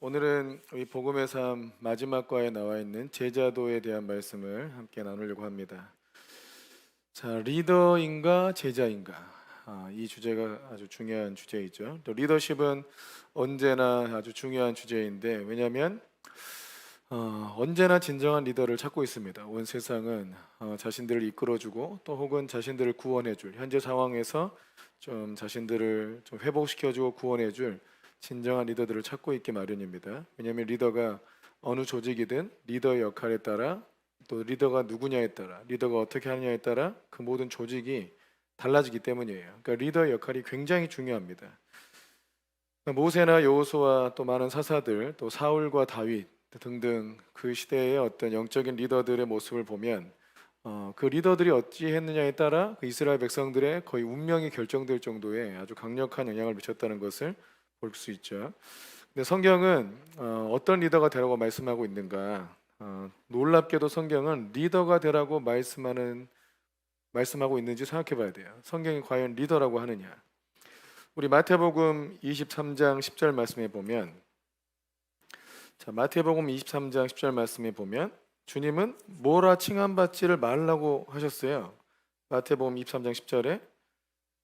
오늘은 이 복음의 삶 마지막 과에 나와 있는 제자도에 대한 말씀을 함께 나누려고 합니다. 자, 리더인가 제자인가? 이 주제가 아주 중요한 주제이죠. 또 리더십은 언제나 아주 중요한 주제인데 왜냐하면 언제나 진정한 리더를 찾고 있습니다. 온 세상은 자신들을 이끌어주고 또 혹은 자신들을 구원해줄 현재 상황에서 좀 자신들을 좀 회복시켜주고 구원해줄 진정한 리더들을 찾고 있기 마련입니다. 왜냐하면 리더가 어느 조직이든 리더의 역할에 따라 또 리더가 누구냐에 따라 리더가 어떻게 하느냐에 따라 그 모든 조직이 달라지기 때문이에요. 그러니까 리더의 역할이 굉장히 중요합니다. 모세나 여호수아 또 많은 사사들 또 사울과 다윗 등등 그 시대의 어떤 영적인 리더들의 모습을 보면 그 리더들이 어찌 했느냐에 따라 그 이스라엘 백성들의 거의 운명이 결정될 정도의 아주 강력한 영향을 미쳤다는 것을 볼 수 있죠. 근데 성경은 어떤 리더가 되라고 말씀하고 있는가? 놀랍게도 성경은 리더가 되라고 말씀하고 있는지 생각해 봐야 돼요. 성경이 과연 리더라고 하느냐? 우리 마태복음 23장 10절 말씀에 보면 마태복음 23장 10절 말씀에 보면 주님은 뭐라 칭함받지를 말라고 하셨어요. 마태복음 23장 10절에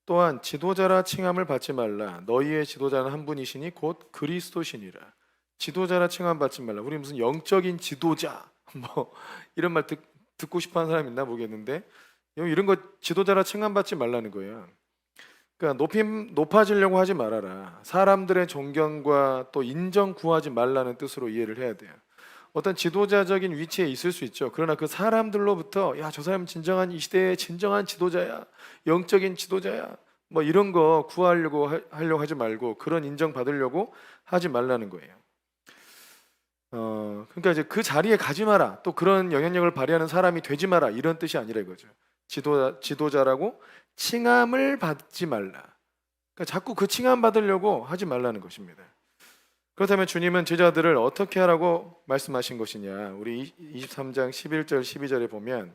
또한 지도자라 칭함을 받지 말라. 너희의 지도자는 한 분이시니 곧 그리스도시니라. 지도자라 칭함 받지 말라. 우리 무슨 영적인 지도자 뭐 이런 말 듣고 싶어하는 사람 있나 모르겠는데 이런 거 지도자라 칭함 받지 말라는 거예요. 그러니까 높아지려고 하지 말아라. 사람들의 존경과 또 인정 구하지 말라는 뜻으로 이해를 해야 돼요. 어떤 지도자적인 위치에 있을 수 있죠. 그러나 그 사람들로부터 야, 저 사람 진정한 이 시대의 진정한 지도자야, 영적인 지도자야, 뭐 이런 거 구하려고 하려고 하지 말고 그런 인정 받으려고 하지 말라는 거예요. 그러니까 이제 그 자리에 가지 마라. 또 그런 영향력을 발휘하는 사람이 되지 마라. 이런 뜻이 아니라 이거죠. 지도자라고 칭함을 받지 말라. 그러니까 자꾸 그 칭함 받으려고 하지 말라는 것입니다. 그렇다면 주님은 제자들을 어떻게 하라고 말씀하신 것이냐? 우리 23장 11절 12절에 보면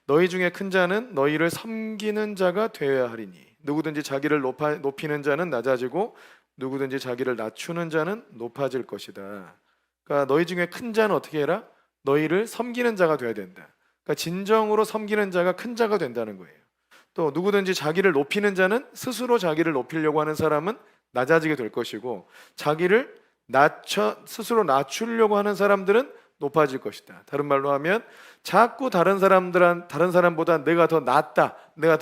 너희 중에 큰 자는 너희를 섬기는 자가 되어야 하리니 누구든지 자기를 높이는 자는 낮아지고 누구든지 자기를 낮추는 자는 높아질 것이다. 그러니까 너희 중에 큰 자는 어떻게 해라? 너희를 섬기는 자가 되어야 된다. 그러니까 진정으로 섬기는 자가 큰 자가 된다는 거예요. 또 누구든지 자기를 높이는 자는 스스로 자기를 높이려고 하는 사람은 낮아지게 될 것이고 자기를 스스로 낮추려고 하는 사람들은 높아질 것이다. 다른 말로 하면 자꾸 다른 사람보다 내가 더 낫다, 내가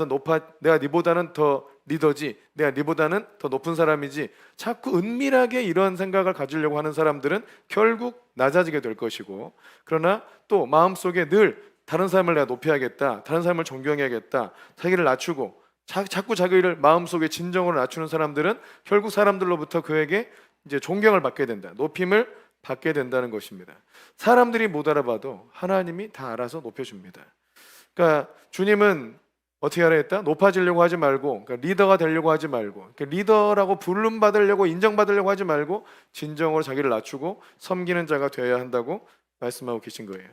네보다는 더 리더지, 내가 네보다는 더 높은 사람이지 자꾸 은밀하게 이런 생각을 가지려고 하는 사람들은 결국 낮아지게 될 것이고 그러나 또 마음속에 늘 다른 사람을 내가 높여야겠다, 다른 사람을 존경해야겠다, 자기를 낮추고 자꾸 자기를 마음속에 진정으로 낮추는 사람들은 결국 사람들로부터 그에게 이제 존경을 받게 된다. 높임을 받게 된다는 것입니다. 사람들이 못 알아봐도 하나님이 다 알아서 높여줍니다. 그러니까 주님은 어떻게 하라 했다? 높아지려고 하지 말고, 그러니까 리더가 되려고 하지 말고, 그러니까 리더라고 부름 받으려고 인정받으려고 하지 말고 진정으로 자기를 낮추고 섬기는 자가 되어야 한다고 말씀하고 계신 거예요.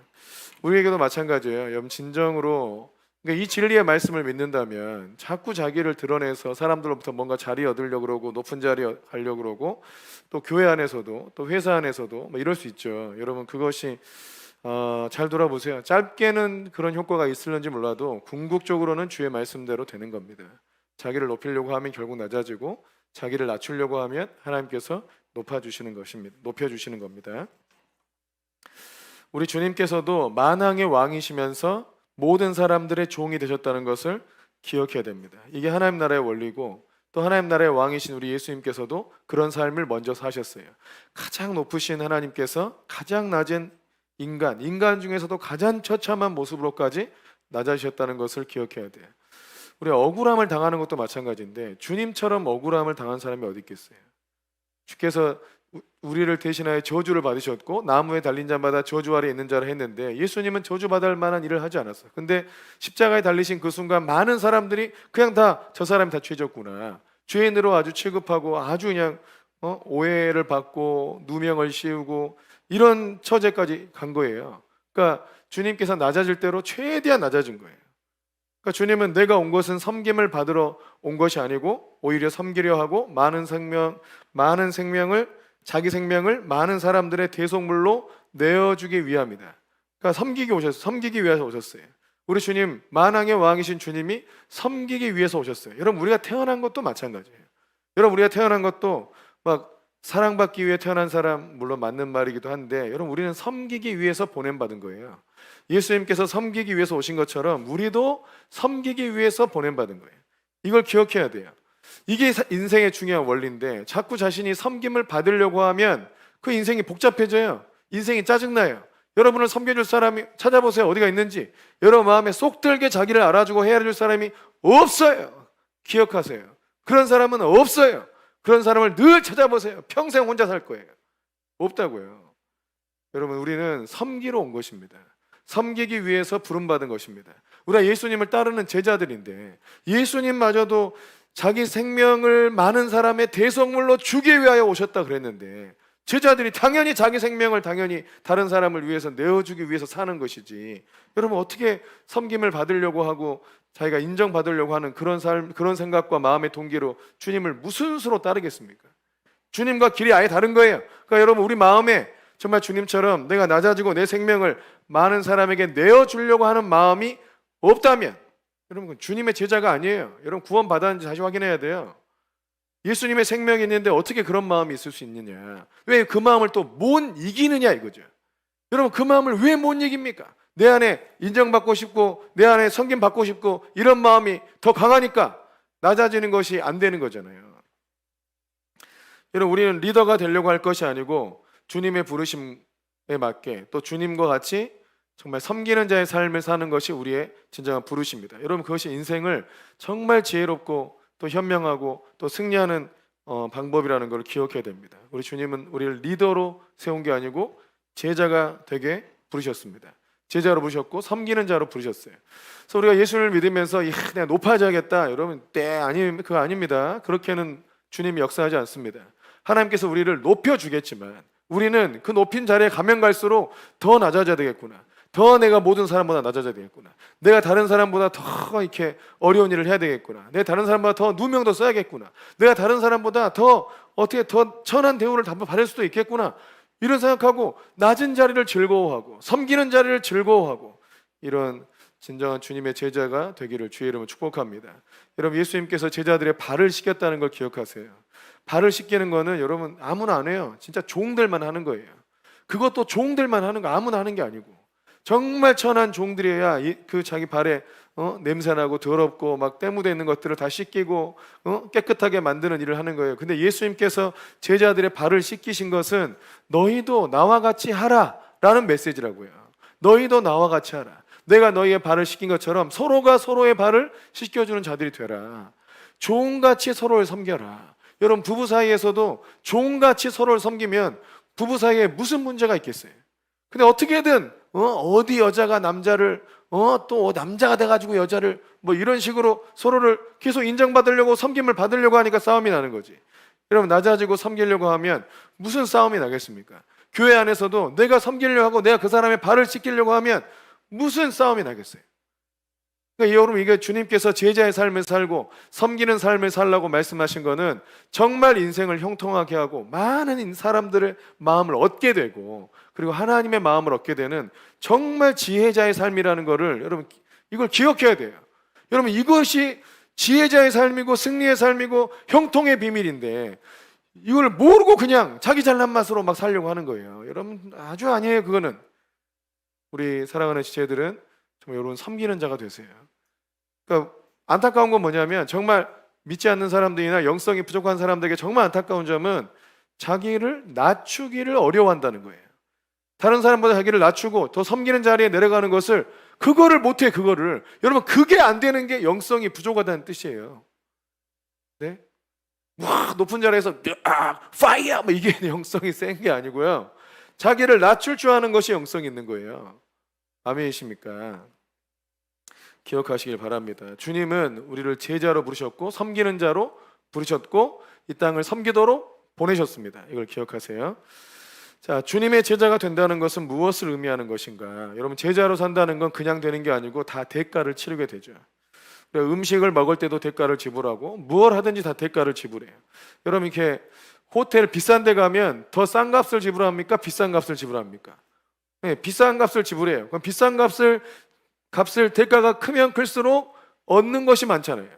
우리에게도 마찬가지예요. 여러분 진정으로 그러니까 이 진리의 말씀을 믿는다면 자꾸 자기를 드러내서 사람들로부터 뭔가 자리 얻으려고 그러고 높은 자리 가려고 그러고 또 교회 안에서도 또 회사 안에서도 뭐 이럴 수 있죠. 여러분 그것이 잘 돌아보세요. 짧게는 그런 효과가 있을는지 몰라도 궁극적으로는 주의 말씀대로 되는 겁니다. 자기를 높이려고 하면 결국 낮아지고 자기를 낮추려고 하면 하나님께서 높여주시는 겁니다. 우리 주님께서도 만왕의 왕이시면서 모든 사람들의 종이 되셨다는 것을 기억해야 됩니다. 이게 하나님 나라의 원리고 또 하나님 나라의 왕이신 우리 예수님께서도 그런 삶을 먼저 사셨어요. 가장 높으신 하나님께서 가장 낮은 인간 중에서도 가장 처참한 모습으로까지 낮아지셨다는 것을 기억해야 돼요. 우리 억울함을 당하는 것도 마찬가지인데 주님처럼 억울함을 당한 사람이 어디 있겠어요? 주께서 우리를 대신하여 저주를 받으셨고 나무에 달린 자마다 저주 아래 있는 자를 했는데 예수님은 저주받을 만한 일을 하지 않았어요. 근데 십자가에 달리신 그 순간 많은 사람들이 그냥 저 사람이 다 죄졌구나, 죄인으로 아주 취급하고 아주 그냥 오해를 받고 누명을 씌우고 이런 처지까지 간 거예요. 그러니까 주님께서 낮아질 대로 최대한 낮아진 거예요. 그러니까 주님은 내가 온 것은 섬김을 받으러 온 것이 아니고 오히려 섬기려 하고 많은 생명을 자기 생명을 많은 사람들의 대속물로 내어주기 위함이다. 그러니까 섬기기 위해서 오셨어요. 우리 주님, 만왕의 왕이신 주님이 섬기기 위해서 오셨어요. 여러분, 우리가 태어난 것도 마찬가지예요. 여러분, 우리가 태어난 것도 막 사랑받기 위해 태어난 사람, 물론 맞는 말이기도 한데, 여러분, 우리는 섬기기 위해서 보냄받은 거예요. 예수님께서 섬기기 위해서 오신 것처럼 우리도 섬기기 위해서 보냄받은 거예요. 이걸 기억해야 돼요. 이게 인생의 중요한 원리인데, 자꾸 자신이 섬김을 받으려고 하면 그 인생이 복잡해져요. 인생이 짜증나요. 여러분을 섬겨줄 사람이 찾아보세요. 어디가 있는지. 여러분 마음에 쏙 들게 자기를 알아주고 헤아려줄 사람이 없어요. 기억하세요. 그런 사람은 없어요. 그런 사람을 늘 찾아보세요. 평생 혼자 살 거예요. 없다고요. 여러분, 우리는 섬기러 온 것입니다. 섬기기 위해서 부름받은 것입니다. 우리가 예수님을 따르는 제자들인데, 예수님마저도 자기 생명을 많은 사람의 대속물로 주기 위하여 오셨다 그랬는데, 제자들이 당연히 자기 생명을 당연히 다른 사람을 위해서 내어주기 위해서 사는 것이지, 여러분 어떻게 섬김을 받으려고 하고 자기가 인정받으려고 하는 그런 삶, 그런 생각과 마음의 동기로 주님을 무슨 수로 따르겠습니까? 주님과 길이 아예 다른 거예요. 그러니까 여러분, 우리 마음에 정말 주님처럼 내가 낮아지고 내 생명을 많은 사람에게 내어주려고 하는 마음이 없다면, 여러분 주님의 제자가 아니에요. 여러분 구원 받았는지 다시 확인해야 돼요. 예수님의 생명이 있는데 어떻게 그런 마음이 있을 수 있느냐? 왜 그 마음을 또 못 이기느냐 이거죠. 여러분, 그 마음을 왜 못 이깁니까? 내 안에 인정받고 싶고 내 안에 섬김 받고 싶고 이런 마음이 더 강하니까 낮아지는 것이 안 되는 거잖아요. 여러분, 우리는 리더가 되려고 할 것이 아니고 주님의 부르심에 맞게 또 주님과 같이 정말 섬기는 자의 삶을 사는 것이 우리의 진정한 부르심입니다. 여러분, 그것이 인생을 정말 지혜롭고 또 현명하고 또 승리하는 방법이라는 걸 기억해야 됩니다. 우리 주님은 우리를 리더로 세운 게 아니고 제자가 되게 부르셨습니다. 제자로 부르셨고 섬기는 자로 부르셨어요. 그래서 우리가 예수를 믿으면서 내가 높아져야겠다, 여러분 그거 아닙니다. 그렇게는 주님이 역사하지 않습니다. 하나님께서 우리를 높여주겠지만 우리는 그 높인 자리에 가면 갈수록 더 낮아져야 되겠구나, 더 내가 모든 사람보다 낮아져야 되겠구나, 내가 다른 사람보다 더 이렇게 어려운 일을 해야 되겠구나, 내가 다른 사람보다 더 누명 더 써야겠구나, 내가 다른 사람보다 더 어떻게 더 천한 대우를 받을 수도 있겠구나, 이런 생각하고 낮은 자리를 즐거워하고 섬기는 자리를 즐거워하고, 이런 진정한 주님의 제자가 되기를 주의 이름으로 축복합니다. 여러분, 예수님께서 제자들의 발을 씻겼다는 걸 기억하세요. 발을 씻기는 거는 여러분 아무나 안 해요. 진짜 종들만 하는 거예요. 그것도 종들만 하는 거, 아무나 하는 게 아니고 정말 천한 종들이어야 그 자기 발에 냄새나고 더럽고 막 때묻어 있는 것들을 다 씻기고 깨끗하게 만드는 일을 하는 거예요. 근데 예수님께서 제자들의 발을 씻기신 것은 너희도 나와 같이 하라 라는 메시지라고요. 너희도 나와 같이 하라. 내가 너희의 발을 씻긴 것처럼 서로가 서로의 발을 씻겨주는 자들이 되라. 종같이 서로를 섬겨라. 여러분, 부부 사이에서도 종같이 서로를 섬기면 부부 사이에 무슨 문제가 있겠어요? 근데 어떻게든 어디 여자가 남자를 또 남자가 돼가지고 여자를 뭐 이런 식으로 서로를 계속 인정받으려고 섬김을 받으려고 하니까 싸움이 나는 거지. 여러분, 낮아지고 섬기려고 하면 무슨 싸움이 나겠습니까? 교회 안에서도 내가 섬기려고 하고 내가 그 사람의 발을 씻기려고 하면 무슨 싸움이 나겠어요? 그러니까 여러분, 이게 주님께서 제자의 삶을 살고 섬기는 삶을 살라고 말씀하신 거는 정말 인생을 형통하게 하고 많은 사람들의 마음을 얻게 되고 그리고 하나님의 마음을 얻게 되는 정말 지혜자의 삶이라는 거를 여러분, 이걸 기억해야 돼요. 여러분, 이것이 지혜자의 삶이고 승리의 삶이고 형통의 비밀인데 이걸 모르고 그냥 자기 잘난 맛으로 막 살려고 하는 거예요. 여러분, 아주 아니에요. 그거는. 우리 사랑하는 지체들은 정말 여러분 섬기는 자가 되세요. 그러니까 안타까운 건 뭐냐면 정말 믿지 않는 사람들이나 영성이 부족한 사람들에게 정말 안타까운 점은 자기를 낮추기를 어려워한다는 거예요. 다른 사람보다 자기를 낮추고 더 섬기는 자리에 내려가는 것을 그거를 못해. 그거를 여러분, 그게 안 되는 게 영성이 부족하다는 뜻이에요. 네? 와, 높은 자리에서 파이어 뭐 이게 영성이 센 게 아니고요. 자기를 낮출 줄 아는 것이 영성이 있는 거예요. 아멘이십니까? 기억하시길 바랍니다. 주님은 우리를 제자로 부르셨고 섬기는 자로 부르셨고 이 땅을 섬기도록 보내셨습니다. 이걸 기억하세요. 자, 주님의 제자가 된다는 것은 무엇을 의미하는 것인가? 여러분, 제자로 산다는 건 그냥 되는 게 아니고 다 대가를 치르게 되죠. 음식을 먹을 때도 대가를 지불하고 무엇 하든지 다 대가를 지불해요. 여러분, 이렇게 호텔 비싼 데 가면 더 싼 값을 지불합니까? 비싼 값을 지불합니까? 네, 비싼 값을 지불해요. 그럼 비싼 값을 대가가 크면 클수록 얻는 것이 많잖아요.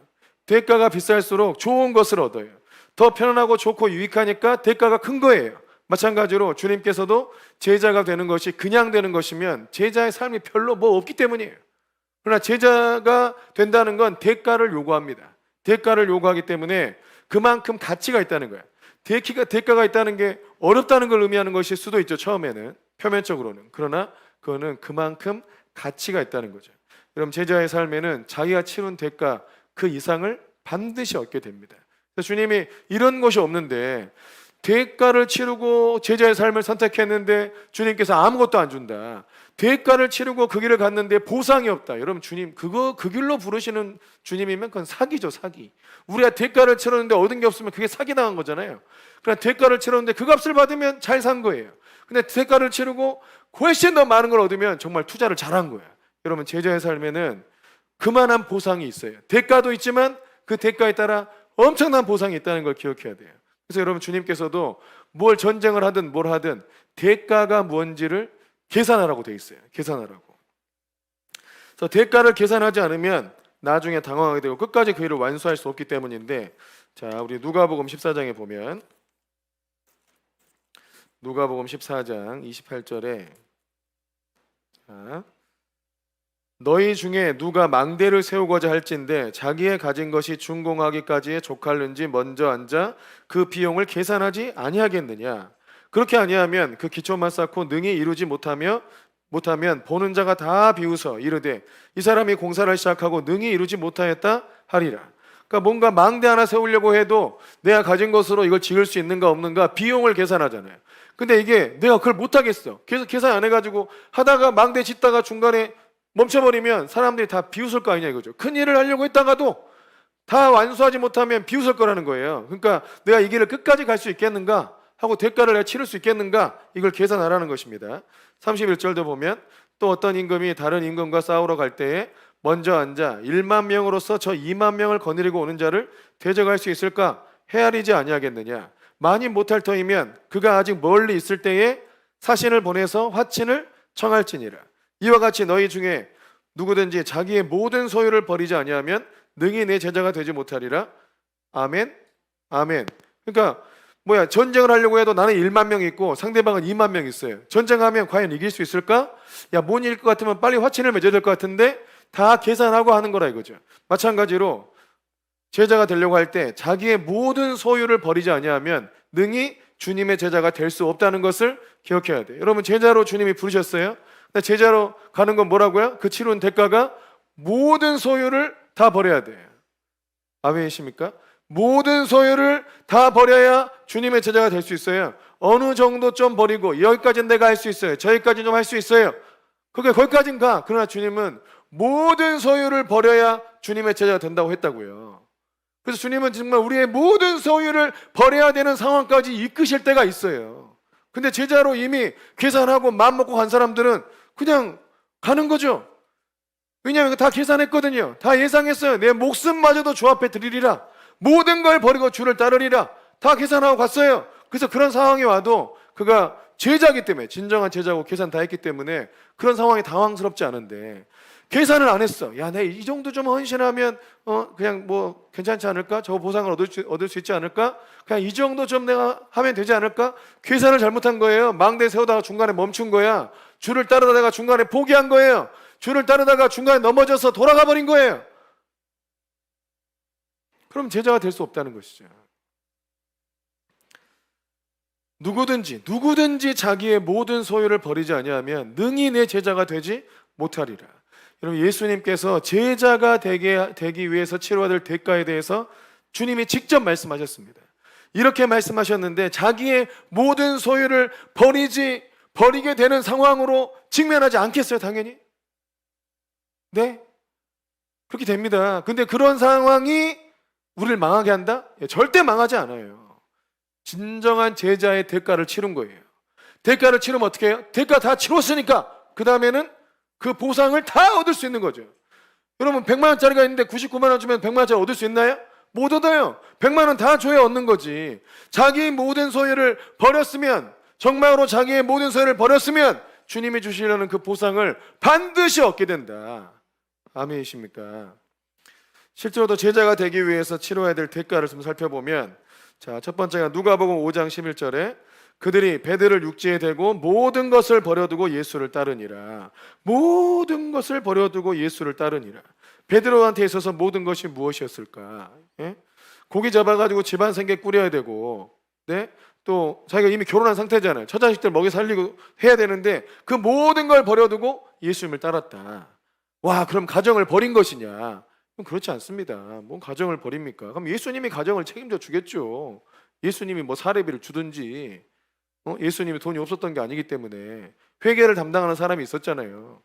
대가가 비쌀수록 좋은 것을 얻어요. 더 편안하고 좋고 유익하니까 대가가 큰 거예요. 마찬가지로 주님께서도 제자가 되는 것이 그냥 되는 것이면 제자의 삶이 별로 뭐 없기 때문이에요. 그러나 제자가 된다는 건 대가를 요구합니다. 대가를 요구하기 때문에 그만큼 가치가 있다는 거예요. 대가가 있다는 게 어렵다는 걸 의미하는 것일 수도 있죠. 처음에는 표면적으로는. 그러나 그거는 그만큼 가치가 있다는 거죠. 그럼 제자의 삶에는 자기가 치른 대가 그 이상을 반드시 얻게 됩니다. 그래서 주님이 이런 것이 없는데 대가를 치르고 제자의 삶을 선택했는데 주님께서 아무것도 안 준다. 대가를 치르고 그 길을 갔는데 보상이 없다. 여러분 주님 그 길로 부르시는 주님이면 그건 사기죠, 사기. 우리가 대가를 치렀는데 얻은 게 없으면 그게 사기당한 거잖아요. 그러나 대가를 치렀는데 그 값을 받으면 잘 산 거예요. 근데 대가를 치르고 훨씬 더 많은 걸 얻으면 정말 투자를 잘한 거예요. 여러분 제자의 삶에는 그만한 보상이 있어요. 대가도 있지만 그 대가에 따라 엄청난 보상이 있다는 걸 기억해야 돼요. 그래서 여러분 주님께서도 뭘 전쟁을 하든 뭘 하든 대가가 뭔지를 계산하라고 돼 있어요. 계산하라고. 그래서 대가를 계산하지 않으면 나중에 당황하게 되고 끝까지 그 일을 완수할 수 없기 때문인데, 자 우리 누가복음 14장에 보면 누가복음 14장 28절에 자, 너희 중에 누가 망대를 세우고자 할진대 자기의 가진 것이 준공하기까지에 족할는지 먼저 앉아 그 비용을 계산하지 아니하겠느냐. 그렇게 아니하면 그 기초만 쌓고 능히 이루지 못하면 보는 자가 다 비웃어 이르되 이 사람이 공사를 시작하고 능히 이루지 못하였다 하리라. 그러니까 뭔가 망대 하나 세우려고 해도 내가 가진 것으로 이걸 지을 수 있는가 없는가 비용을 계산하잖아요. 근데 이게 내가 그걸 못하겠어. 계속 계산 안 해가지고 하다가 망대 짓다가 중간에 멈춰버리면 사람들이 다 비웃을 거 아니냐 이거죠. 큰 일을 하려고 했다가도 다 완수하지 못하면 비웃을 거라는 거예요. 그러니까 내가 이 길을 끝까지 갈 수 있겠는가 하고 대가를 내가 치를 수 있겠는가 이걸 계산하라는 것입니다. 31절도 보면 또 어떤 임금이 다른 임금과 싸우러 갈 때에 먼저 앉아 1만 명으로서 저 2만 명을 거느리고 오는 자를 대적할 수 있을까 헤아리지 아니하겠느냐. 만일 못할 터이면 그가 아직 멀리 있을 때에 사신을 보내서 화친을 청할지니라. 이와 같이 너희 중에 누구든지 자기의 모든 소유를 버리지 아니하면 능히 내 제자가 되지 못하리라. 아멘. 아멘. 그러니까 전쟁을 하려고 해도 나는 1만 명 있고 상대방은 2만 명 있어요. 전쟁하면 과연 이길 수 있을까? 못 이길 것 같으면 빨리 화친을 맺어야 될 것 같은데 다 계산하고 하는 거라 이거죠. 마찬가지로 제자가 되려고 할 때 자기의 모든 소유를 버리지 아니하면 능히 주님의 제자가 될 수 없다는 것을 기억해야 돼요. 여러분 제자로 주님이 부르셨어요. 근데 제자로 가는 건 뭐라고요? 그 치른 대가가 모든 소유를 다 버려야 돼요. 아멘이십니까? 모든 소유를 다 버려야 주님의 제자가 될 수 있어요. 어느 정도 좀 버리고 여기까지는 내가 할 수 있어요. 저기까지 좀 할 수 있어요. 거기까지는 가. 그러나 주님은 모든 소유를 버려야 주님의 제자가 된다고 했다고요. 그래서 주님은 정말 우리의 모든 소유를 버려야 되는 상황까지 이끄실 때가 있어요. 근데 제자로 이미 계산하고 마음먹고 간 사람들은 그냥 가는 거죠. 왜냐하면 다 계산했거든요. 다 예상했어요. 내 목숨마저도 주 앞에 드리리라. 모든 걸 버리고 주를 따르리라. 다 계산하고 갔어요. 그래서 그런 상황이 와도 그가 제자이기 때문에, 진정한 제자고 계산 다 했기 때문에 그런 상황이 당황스럽지 않은데 계산을 안 했어. 야, 내가 이 정도 좀 헌신하면 그냥 괜찮지 않을까? 저 보상을 얻을 수 있지 않을까? 그냥 이 정도 좀 내가 하면 되지 않을까? 계산을 잘못한 거예요. 망대 세우다가 중간에 멈춘 거야. 주를 따르다가 중간에 포기한 거예요. 주를 따르다가 중간에 넘어져서 돌아가 버린 거예요. 그럼 제자가 될 수 없다는 것이죠. 누구든지 자기의 모든 소유를 버리지 아니하면 능히 내 제자가 되지 못하리라. 여러분 예수님께서 제자가 되기 위해서 치러야 될 대가에 대해서 주님이 직접 말씀하셨습니다. 이렇게 말씀하셨는데 자기의 모든 소유를 버리게 되는 상황으로 직면하지 않겠어요, 당연히? 네? 그렇게 됩니다. 근데 그런 상황이 우리를 망하게 한다? 절대 망하지 않아요. 진정한 제자의 대가를 치른 거예요. 대가를 치르면 어떻게 해요? 대가 다 치렀으니까 그 다음에는 그 보상을 다 얻을 수 있는 거죠. 여러분 100만 원짜리가 있는데 99만 원 주면 100만 원짜리 얻을 수 있나요? 못 얻어요. 100만 원 다 줘야 얻는 거지. 자기 모든 소유를 버렸으면, 정말로 자기의 모든 소유를 버렸으면 주님이 주시려는 그 보상을 반드시 얻게 된다. 아멘이십니까? 실제로도 제자가 되기 위해서 치러야 될 대가를 좀 살펴보면, 자, 첫 번째가 누가복음 5장 11절에 그들이 배들을 육지에 대고 모든 것을 버려두고 예수를 따르니라. 모든 것을 버려두고 예수를 따르니라. 베드로한테 있어서 모든 것이 무엇이었을까? 예? 고기 잡아가지고 집안 생계 꾸려야 되고, 네? 또 자기가 이미 결혼한 상태잖아요. 처자식들 먹여 살리고 해야 되는데 그 모든 걸 버려두고 예수님을 따랐다. 와, 그럼 가정을 버린 것이냐? 그럼 그렇지 않습니다. 뭔 가정을 버립니까? 그럼 예수님이 가정을 책임져 주겠죠. 예수님이 뭐 사례비를 주든지, 예수님이 돈이 없었던 게 아니기 때문에 회계를 담당하는 사람이 있었잖아요.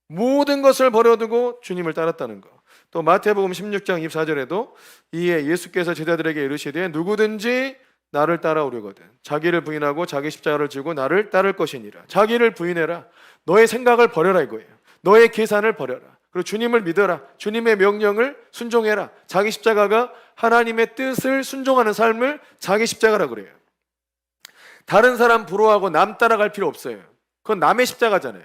모든 것을 버려두고 주님을 따랐다는 거. 또 마태복음 16장 24절에도 이에 예수께서 제자들에게 이르시되 누구든지 나를 따라오려거든 자기를 부인하고 자기 십자가를 지고 나를 따를 것이니라. 자기를 부인해라. 너의 생각을 버려라 이거예요. 너의 계산을 버려라. 그리고 주님을 믿어라. 주님의 명령을 순종해라. 자기 십자가가 하나님의 뜻을 순종하는 삶을 자기 십자가라 그래요. 다른 사람 부러워하고 남 따라갈 필요 없어요. 그건 남의 십자가잖아요.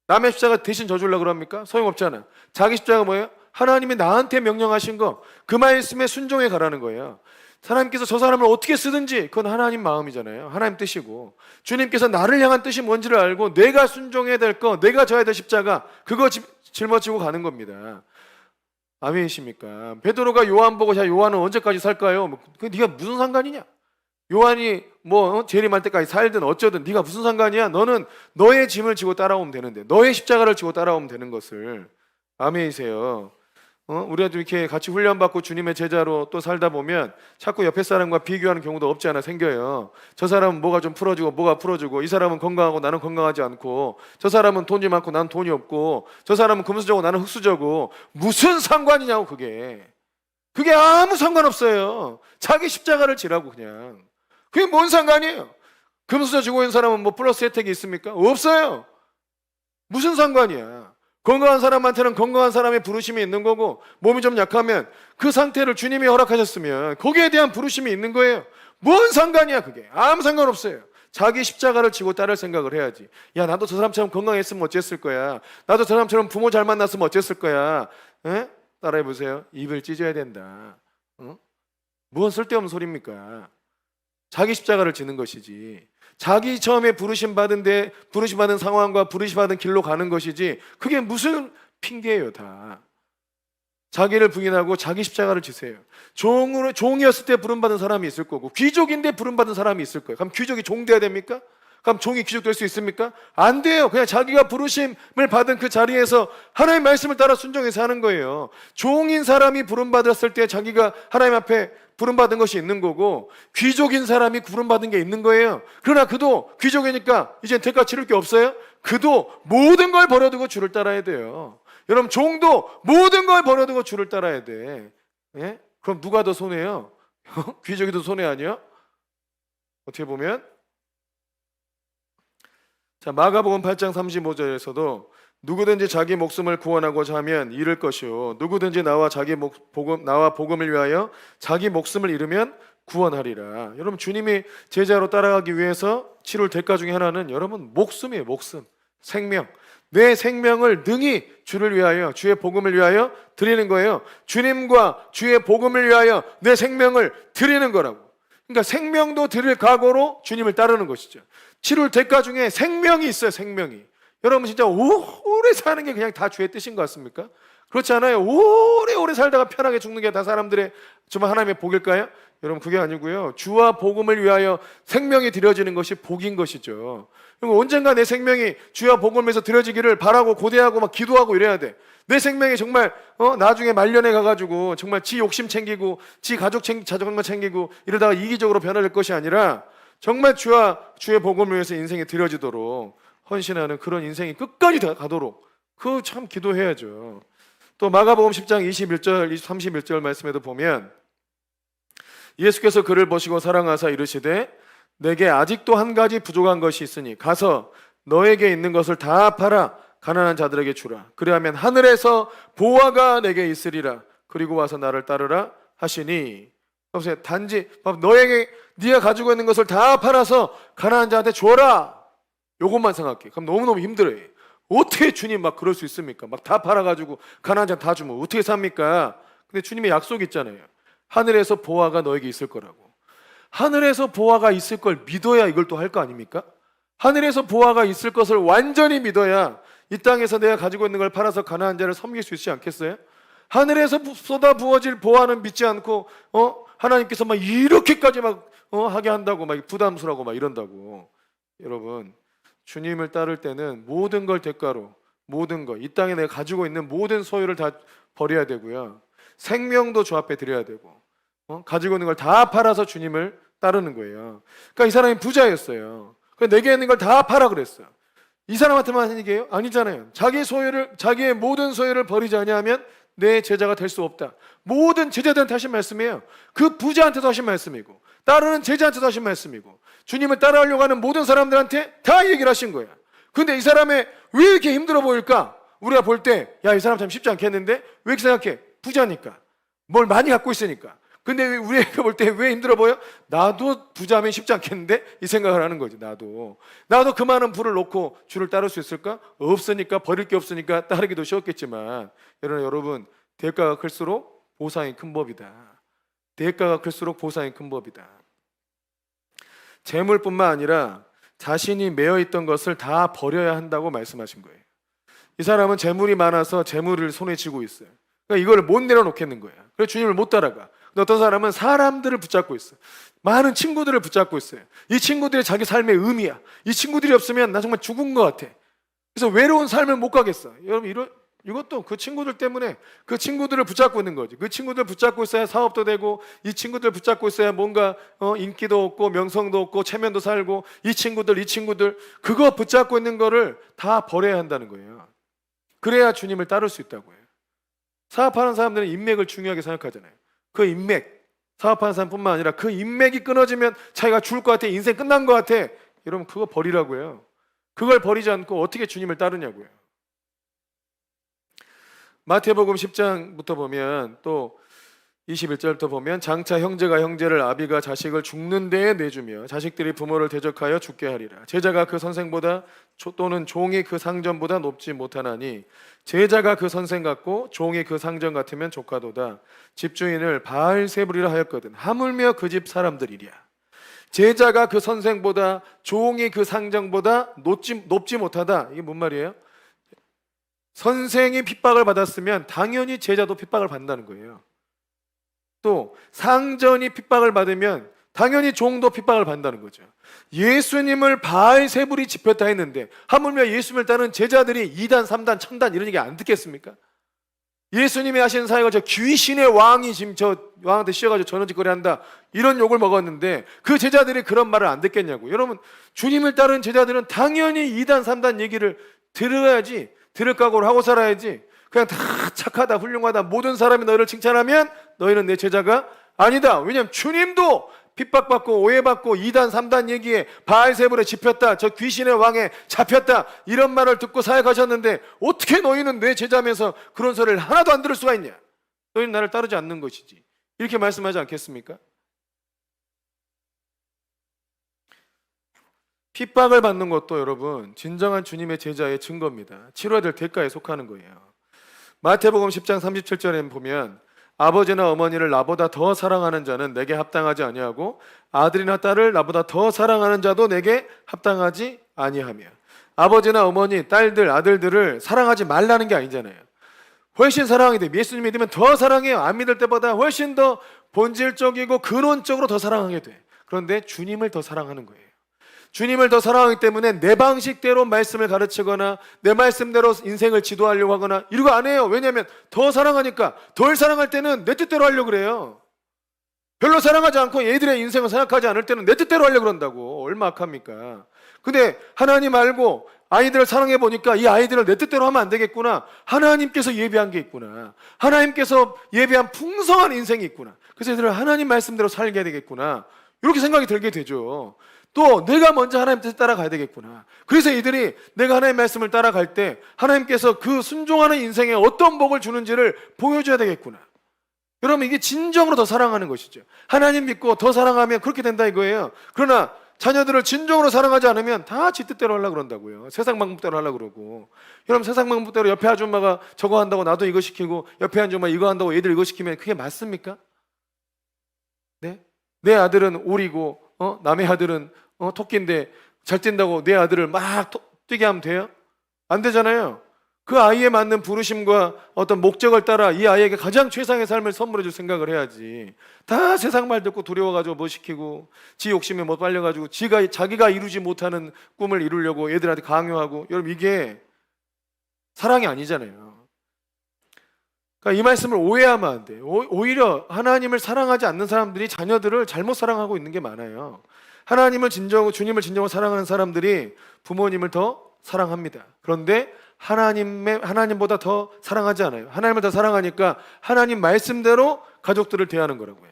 남의 십자가 대신 져주려고 합니까? 소용없잖아. 자기 십자가 뭐예요? 하나님이 나한테 명령하신 거, 그 말씀에 순종해 가라는 거예요. 하나님께서 저 사람을 어떻게 쓰든지 그건 하나님 마음이잖아요. 하나님 뜻이고, 주님께서 나를 향한 뜻이 뭔지를 알고 내가 순종해야 될 거, 내가 져야 될 십자가, 그거 짊어지고 가는 겁니다. 아멘이십니까? 베드로가 요한 보고, 자, 요한은 언제까지 살까요? 그 네가 무슨 상관이냐? 요한이 뭐 재림할 때까지 살든 어쩌든 네가 무슨 상관이야? 너는 너의 짐을 지고 따라오면 되는데, 너의 십자가를 지고 따라오면 되는 것을. 아멘이세요. 우리가 좀 이렇게 같이 훈련받고 주님의 제자로 또 살다 보면 자꾸 옆에 사람과 비교하는 경우도 없지 않아 생겨요. 저 사람은 뭐가 좀 풀어주고 뭐가 풀어주고, 이 사람은 건강하고 나는 건강하지 않고, 저 사람은 돈이 많고 나는 돈이 없고, 저 사람은 금수저고 나는 흙수저고. 무슨 상관이냐고. 그게 아무 상관없어요. 자기 십자가를 지라고. 그냥 그게 뭔 상관이에요? 금수저 지고 있는 사람은 뭐 플러스 혜택이 있습니까? 없어요. 무슨 상관이야. 건강한 사람한테는 건강한 사람의 부르심이 있는 거고, 몸이 좀 약하면 그 상태를 주님이 허락하셨으면 거기에 대한 부르심이 있는 거예요. 뭔 상관이야. 그게 아무 상관없어요. 자기 십자가를 지고 따를 생각을 해야지. 야, 나도 저 사람처럼 건강했으면 어쨌을 거야. 나도 저 사람처럼 부모 잘 만났으면 어쨌을 거야. 에? 따라해보세요. 입을 찢어야 된다. 무슨 쓸데없는 소리입니까? 자기 십자가를 지는 것이지. 자기 처음에 부르심 받은 상황과 부르심 받은 길로 가는 것이지, 그게 무슨 핑계예요. 다 자기를 부인하고 자기 십자가를 지세요. 종이었을 때 부름받은 사람이 있을 거고, 귀족인데 부름받은 사람이 있을 거예요. 그럼 귀족이 종 돼야 됩니까? 그럼 종이 귀족 될 수 있습니까? 안 돼요. 그냥 자기가 부르심을 받은 그 자리에서 하나님의 말씀을 따라 순종해서 하는 거예요. 종인 사람이 부름받았을 때 자기가 하나님 앞에 부름받은 것이 있는 거고, 귀족인 사람이 부름받은 게 있는 거예요. 그러나 그도 귀족이니까 이제 대가 치를 게 없어요. 그도 모든 걸 버려두고 주를 따라야 돼요. 여러분, 종도 모든 걸 버려두고 주를 따라야 돼. 예? 그럼 누가 더 손해요? 귀족이 더 손해 아니야? 어떻게 보면. 자, 마가복음 8장 35절에서도 누구든지 자기 목숨을 구원하고자 하면 잃을 것이요, 누구든지 나와 복음을 위하여 자기 목숨을 잃으면 구원하리라. 여러분, 주님이 제자로 따라가기 위해서 치룰 대가 중에 하나는 여러분 목숨이에요. 목숨, 생명. 내 생명을 능히 주를 위하여, 주의 복음을 위하여 드리는 거예요. 주님과 주의 복음을 위하여 내 생명을 드리는 거라고. 그러니까 생명도 드릴 각오로 주님을 따르는 것이죠. 치룰 대가 중에 생명이 있어요. 생명이. 여러분, 진짜 오래 사는 게 그냥 다 주의 뜻인 것 같습니까? 그렇지 않아요? 오래오래 살다가 편하게 죽는 게 다 사람들의 정말 하나님의 복일까요? 여러분, 그게 아니고요. 주와 복음을 위하여 생명이 드려지는 것이 복인 것이죠. 그리고 언젠가 내 생명이 주와 복음을 위해서 드려지기를 바라고 고대하고 막 기도하고 이래야 돼. 내 생명이 정말 나중에 말년에 가가지고 정말 지 욕심 챙기고 지 가족 자존감 챙기고 이러다가 이기적으로 변할 것이 아니라 정말 주와 주의 복음을 위해서 인생이 드려지도록 헌신하는 그런 인생이 끝까지 가도록 그 참 기도해야죠. 또 마가복음 10장 21절 31절 말씀에도 보면 예수께서 그를 보시고 사랑하사 이르시되 내게 아직도 한 가지 부족한 것이 있으니 가서 너에게 있는 것을 다 팔아 가난한 자들에게 주라. 그리하면 하늘에서 보화가 내게 있으리라. 그리고 와서 나를 따르라 하시니. 보세요. 단지 너에게 네가 가지고 있는 것을 다 팔아서 가난한 자한테 줘라. 요것만 생각해. 그럼 너무너무 힘들어요. 어떻게 주님 막 그럴 수 있습니까? 막 다 팔아가지고 가난한 자한테 다 주면 어떻게 삽니까? 근데 주님의 약속이 있잖아요. 하늘에서 보화가 너에게 있을 거라고. 하늘에서 보화가 있을 걸 믿어야 이걸 또 할 거 아닙니까? 하늘에서 보화가 있을 것을 완전히 믿어야 이 땅에서 내가 가지고 있는 걸 팔아서 가난한 자를 섬길 수 있지 않겠어요? 하늘에서 쏟아 부어질 보화는 믿지 않고 하나님께서 막 이렇게까지 막 하게 한다고 막 부담스러워 막 이런다고. 여러분, 주님을 따를 때는 모든 걸 대가로, 모든 것, 이 땅에 내가 가지고 있는 모든 소유를 다 버려야 되고요. 생명도 주 앞에 드려야 되고, 가지고 있는 걸 다 팔아서 주님을 따르는 거예요. 그러니까 이 사람이 부자였어요. 그러니까 내게 있는 걸 다 팔아 그랬어요. 이 사람한테만 하는 얘기예요? 아니잖아요. 자기의 모든 소유를 버리지 아니하면 내 제자가 될 수 없다. 모든 제자들한테 하신 말씀이에요. 그 부자한테도 하신 말씀이고, 따르는 제자한테도 하신 말씀이고, 주님을 따라하려고 하는 모든 사람들한테 다 얘기를 하신 거야. 근데 이 사람의 왜 이렇게 힘들어 보일까? 우리가 볼 때, 야, 이 사람 참 쉽지 않겠는데? 왜 이렇게 생각해? 부자니까. 뭘 많이 갖고 있으니까. 근데 우리가 볼 때 왜 힘들어 보여? 나도 부자면 쉽지 않겠는데? 이 생각을 하는 거지. 나도 그 많은 부를 놓고 주를 따를 수 있을까? 없으니까, 버릴 게 없으니까 따르기도 쉬웠겠지만, 여러분, 대가가 클수록 보상이 큰 법이다. 대가가 클수록 보상이 큰 법이다. 재물뿐만 아니라 자신이 매여 있던 것을 다 버려야 한다고 말씀하신 거예요. 이 사람은 재물이 많아서 재물을 손에 쥐고 있어요. 그러니까 이걸 못 내려놓겠는 거야. 그래서 주님을 못 따라가. 근데 어떤 사람은 사람들을 붙잡고 있어요. 많은 친구들을 붙잡고 있어요. 이 친구들이 자기 삶의 의미야. 이 친구들이 없으면 나 정말 죽은 것 같아. 그래서 외로운 삶을 못 가겠어. 여러분, 이것도 그 친구들 때문에 그 친구들을 붙잡고 있는 거지. 그 친구들 붙잡고 있어야 사업도 되고, 이 친구들 붙잡고 있어야 뭔가 인기도 얻고 명성도 얻고 체면도 살고, 이 친구들 그거 붙잡고 있는 거를 다 버려야 한다는 거예요. 그래야 주님을 따를 수 있다고요. 사업하는 사람들은 인맥을 중요하게 생각하잖아요. 그 인맥, 사업하는 사람뿐만 아니라 그 인맥이 끊어지면 자기가 죽을 것 같아, 인생 끝난 것 같아. 여러분, 그거 버리라고요. 그걸 버리지 않고 어떻게 주님을 따르냐고요. 마태복음 10장부터 보면, 또 21절부터 보면, 장차 형제가 형제를, 아비가 자식을 죽는 데에 내주며 자식들이 부모를 대적하여 죽게 하리라. 제자가 그 선생보다 또는 종이 그 상전보다 높지 못하나니 제자가 그 선생 같고 종이 그 상전 같으면 조카도다. 집주인을 바알세불이라 하였거든. 하물며 그 집 사람들이랴. 제자가 그 선생보다, 종이 그 상전보다 높지 못하다. 이게 뭔 말이에요? 선생이 핍박을 받았으면 당연히 제자도 핍박을 받는다는 거예요. 또 상전이 핍박을 받으면 당연히 종도 핍박을 받는다는 거죠. 예수님을 바알세불이 집혔다 했는데 하물며 예수님을 따르는 제자들이 2단, 3단, 1000단 이런 얘기 안 듣겠습니까? 예수님이 하시는 사역을 저 귀신의 왕이 지금 저 왕한테 씌워가지고 전원짓거리 한다, 이런 욕을 먹었는데 그 제자들이 그런 말을 안 듣겠냐고. 여러분, 주님을 따르는 제자들은 당연히 2단, 3단 얘기를 들어야지, 들을 각오를 하고 살아야지. 그냥 다 착하다, 훌륭하다, 모든 사람이 너희를 칭찬하면 너희는 내 제자가 아니다. 왜냐하면 주님도 핍박받고 오해받고 2단, 3단 얘기에 바알세불에 집혔다, 저 귀신의 왕에 잡혔다, 이런 말을 듣고 사역하셨는데 어떻게 너희는 내 제자면서 그런 소리를 하나도 안 들을 수가 있냐? 너희는 나를 따르지 않는 것이지. 이렇게 말씀하지 않겠습니까? 핍박을 받는 것도 여러분, 진정한 주님의 제자의 증거입니다. 치러야 될 대가에 속하는 거예요. 마태복음 10장 37절에 보면, 아버지나 어머니를 나보다 더 사랑하는 자는 내게 합당하지 아니하고 아들이나 딸을 나보다 더 사랑하는 자도 내게 합당하지 아니하며. 아버지나 어머니, 딸들, 아들들을 사랑하지 말라는 게 아니잖아요. 훨씬 사랑하게 돼. 예수님 믿으면 더 사랑해요. 안 믿을 때보다 훨씬 더 본질적이고 근원적으로 더 사랑하게 돼. 그런데 주님을 더 사랑하는 거예요. 주님을 더 사랑하기 때문에 내 방식대로 말씀을 가르치거나 내 말씀대로 인생을 지도하려고 하거나 이러고 안 해요. 왜냐하면 더 사랑하니까. 덜 사랑할 때는 내 뜻대로 하려고 그래요. 별로 사랑하지 않고 얘들의 인생을 생각하지 않을 때는 내 뜻대로 하려고 그런다고. 얼마 악합니까? 근데 하나님 알고 아이들을 사랑해 보니까 이 아이들을 내 뜻대로 하면 안 되겠구나. 하나님께서 예비한 게 있구나. 하나님께서 예비한 풍성한 인생이 있구나. 그래서 얘들을 하나님 말씀대로 살게 해야 되겠구나. 이렇게 생각이 들게 되죠. 또 내가 먼저 하나님 뜻을 따라가야 되겠구나. 그래서 이들이 내가 하나님 말씀을 따라갈 때 하나님께서 그 순종하는 인생에 어떤 복을 주는지를 보여줘야 되겠구나. 여러분 이게 진정으로 더 사랑하는 것이죠. 하나님 믿고 더 사랑하면 그렇게 된다 이거예요. 그러나 자녀들을 진정으로 사랑하지 않으면 다 지 뜻대로 하려고 그런다고요. 세상 방법대로 하려고 그러고. 여러분 세상 방법대로 옆에 아줌마가 저거 한다고 나도 이거 시키고 옆에 아줌마 이거 한다고 애들 이거 시키면 그게 맞습니까? 네? 내 아들은 오리고 남의 아들은 토끼인데 잘 뛴다고 내 아들을 막 뛰게 하면 돼요? 안 되잖아요. 그 아이에 맞는 부르심과 어떤 목적을 따라 이 아이에게 가장 최상의 삶을 선물해 줄 생각을 해야지. 다 세상 말 듣고 두려워가지고 뭐 시키고 지 욕심에 못 빨려가지고 자기가 이루지 못하는 꿈을 이루려고 애들한테 강요하고. 여러분 이게 사랑이 아니잖아요. 그러니까 이 말씀을 오해하면 안 돼요. 오히려 하나님을 사랑하지 않는 사람들이 자녀들을 잘못 사랑하고 있는 게 많아요. 주님을 진정으로 사랑하는 사람들이 부모님을 더 사랑합니다. 그런데 하나님보다 더 사랑하지 않아요. 하나님을 더 사랑하니까 하나님 말씀대로 가족들을 대하는 거라고요.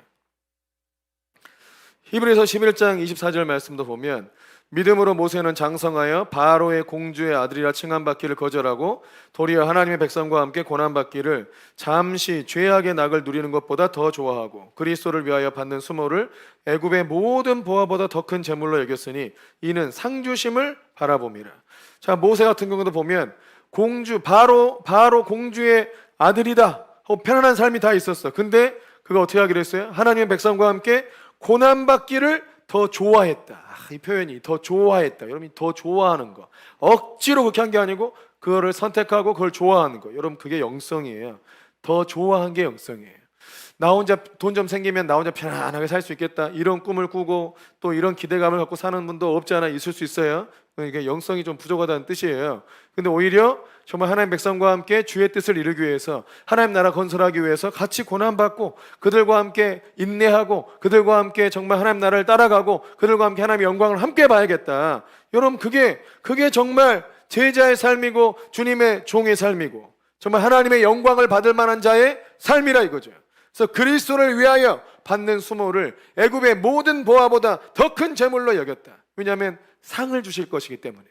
히브리서 11장 24절 말씀도 보면 믿음으로 모세는 장성하여 바로의 공주의 아들이라 칭함받기를 거절하고 도리어 하나님의 백성과 함께 고난받기를 잠시 죄악의 낙을 누리는 것보다 더 좋아하고 그리스도를 위하여 받는 수모를 애굽의 모든 보화보다 더 큰 재물로 여겼으니 이는 상주심을 바라봄이라. 자, 모세 같은 경우도 보면 바로 공주의 아들이다 하고 편안한 삶이 다 있었어. 근데 그가 어떻게 하기로 했어요? 하나님의 백성과 함께 고난받기를 더 좋아했다. 이 표현이 더 좋아했다. 여러분이 더 좋아하는 거. 억지로 그렇게 한 게 아니고 그거를 선택하고 그걸 좋아하는 거. 여러분 그게 영성이에요. 더 좋아한 게 영성이에요. 나 혼자 돈 좀 생기면 나 혼자 편안하게 살 수 있겠다. 이런 꿈을 꾸고 또 이런 기대감을 갖고 사는 분도 없지 않아 있을 수 있어요. 이게 영성이 좀 부족하다는 뜻이에요. 근데 오히려 정말 하나님 백성과 함께 주의 뜻을 이루기 위해서 하나님 나라 건설하기 위해서 같이 고난받고 그들과 함께 인내하고 그들과 함께 정말 하나님 나라를 따라가고 그들과 함께 하나님의 영광을 함께 봐야겠다. 여러분 그게 정말 제자의 삶이고 주님의 종의 삶이고 정말 하나님의 영광을 받을 만한 자의 삶이라 이거죠. 그래서 그리스도를 위하여 받는 수모를 애굽의 모든 보화보다 더 큰 재물로 여겼다. 왜냐하면 상을 주실 것이기 때문에.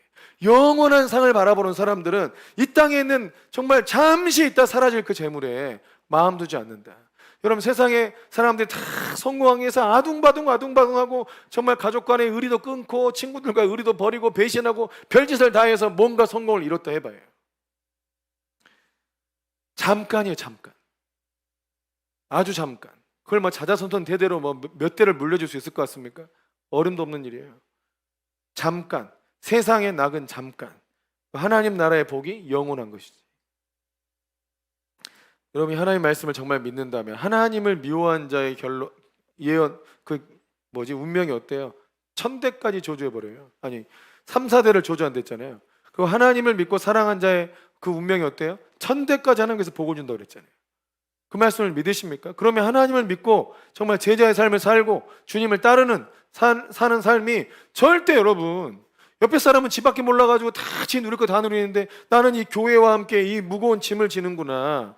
영원한 상을 바라보는 사람들은 이 땅에 있는 정말 잠시 있다 사라질 그 재물에 마음 두지 않는다. 여러분 세상에 사람들이 다 성공하기 위해서 아둥바둥하고 정말 가족 간의 의리도 끊고 친구들과 의리도 버리고 배신하고 별짓을 다 해서 뭔가 성공을 이뤘다 해봐요. 잠깐이에요, 잠깐. 아주 잠깐. 그걸 자자손손 대대로 몇 대를 물려줄 수 있을 것 같습니까? 어림도 없는 일이에요. 잠깐. 세상의 낙은 잠깐. 하나님 나라의 복이 영원한 것이지. 여러분이 하나님 말씀을 정말 믿는다면 하나님을 미워한 자의 운명이 어때요? 1000대까지 저주해버려요. 아니 3, 4대를 저주한댔잖아요. 그 하나님을 믿고 사랑한 자의 그 운명이 어때요? 1000대까지 하나님께서 복을 준다고 그랬잖아요. 그 말씀을 믿으십니까? 그러면 하나님을 믿고 정말 제자의 삶을 살고 주님을 따르는 사는 삶이 절대 여러분 옆에 사람은 집 밖에 몰라가지고 다 지 누릴 거 다 누리는데 나는 이 교회와 함께 이 무거운 짐을 지는구나.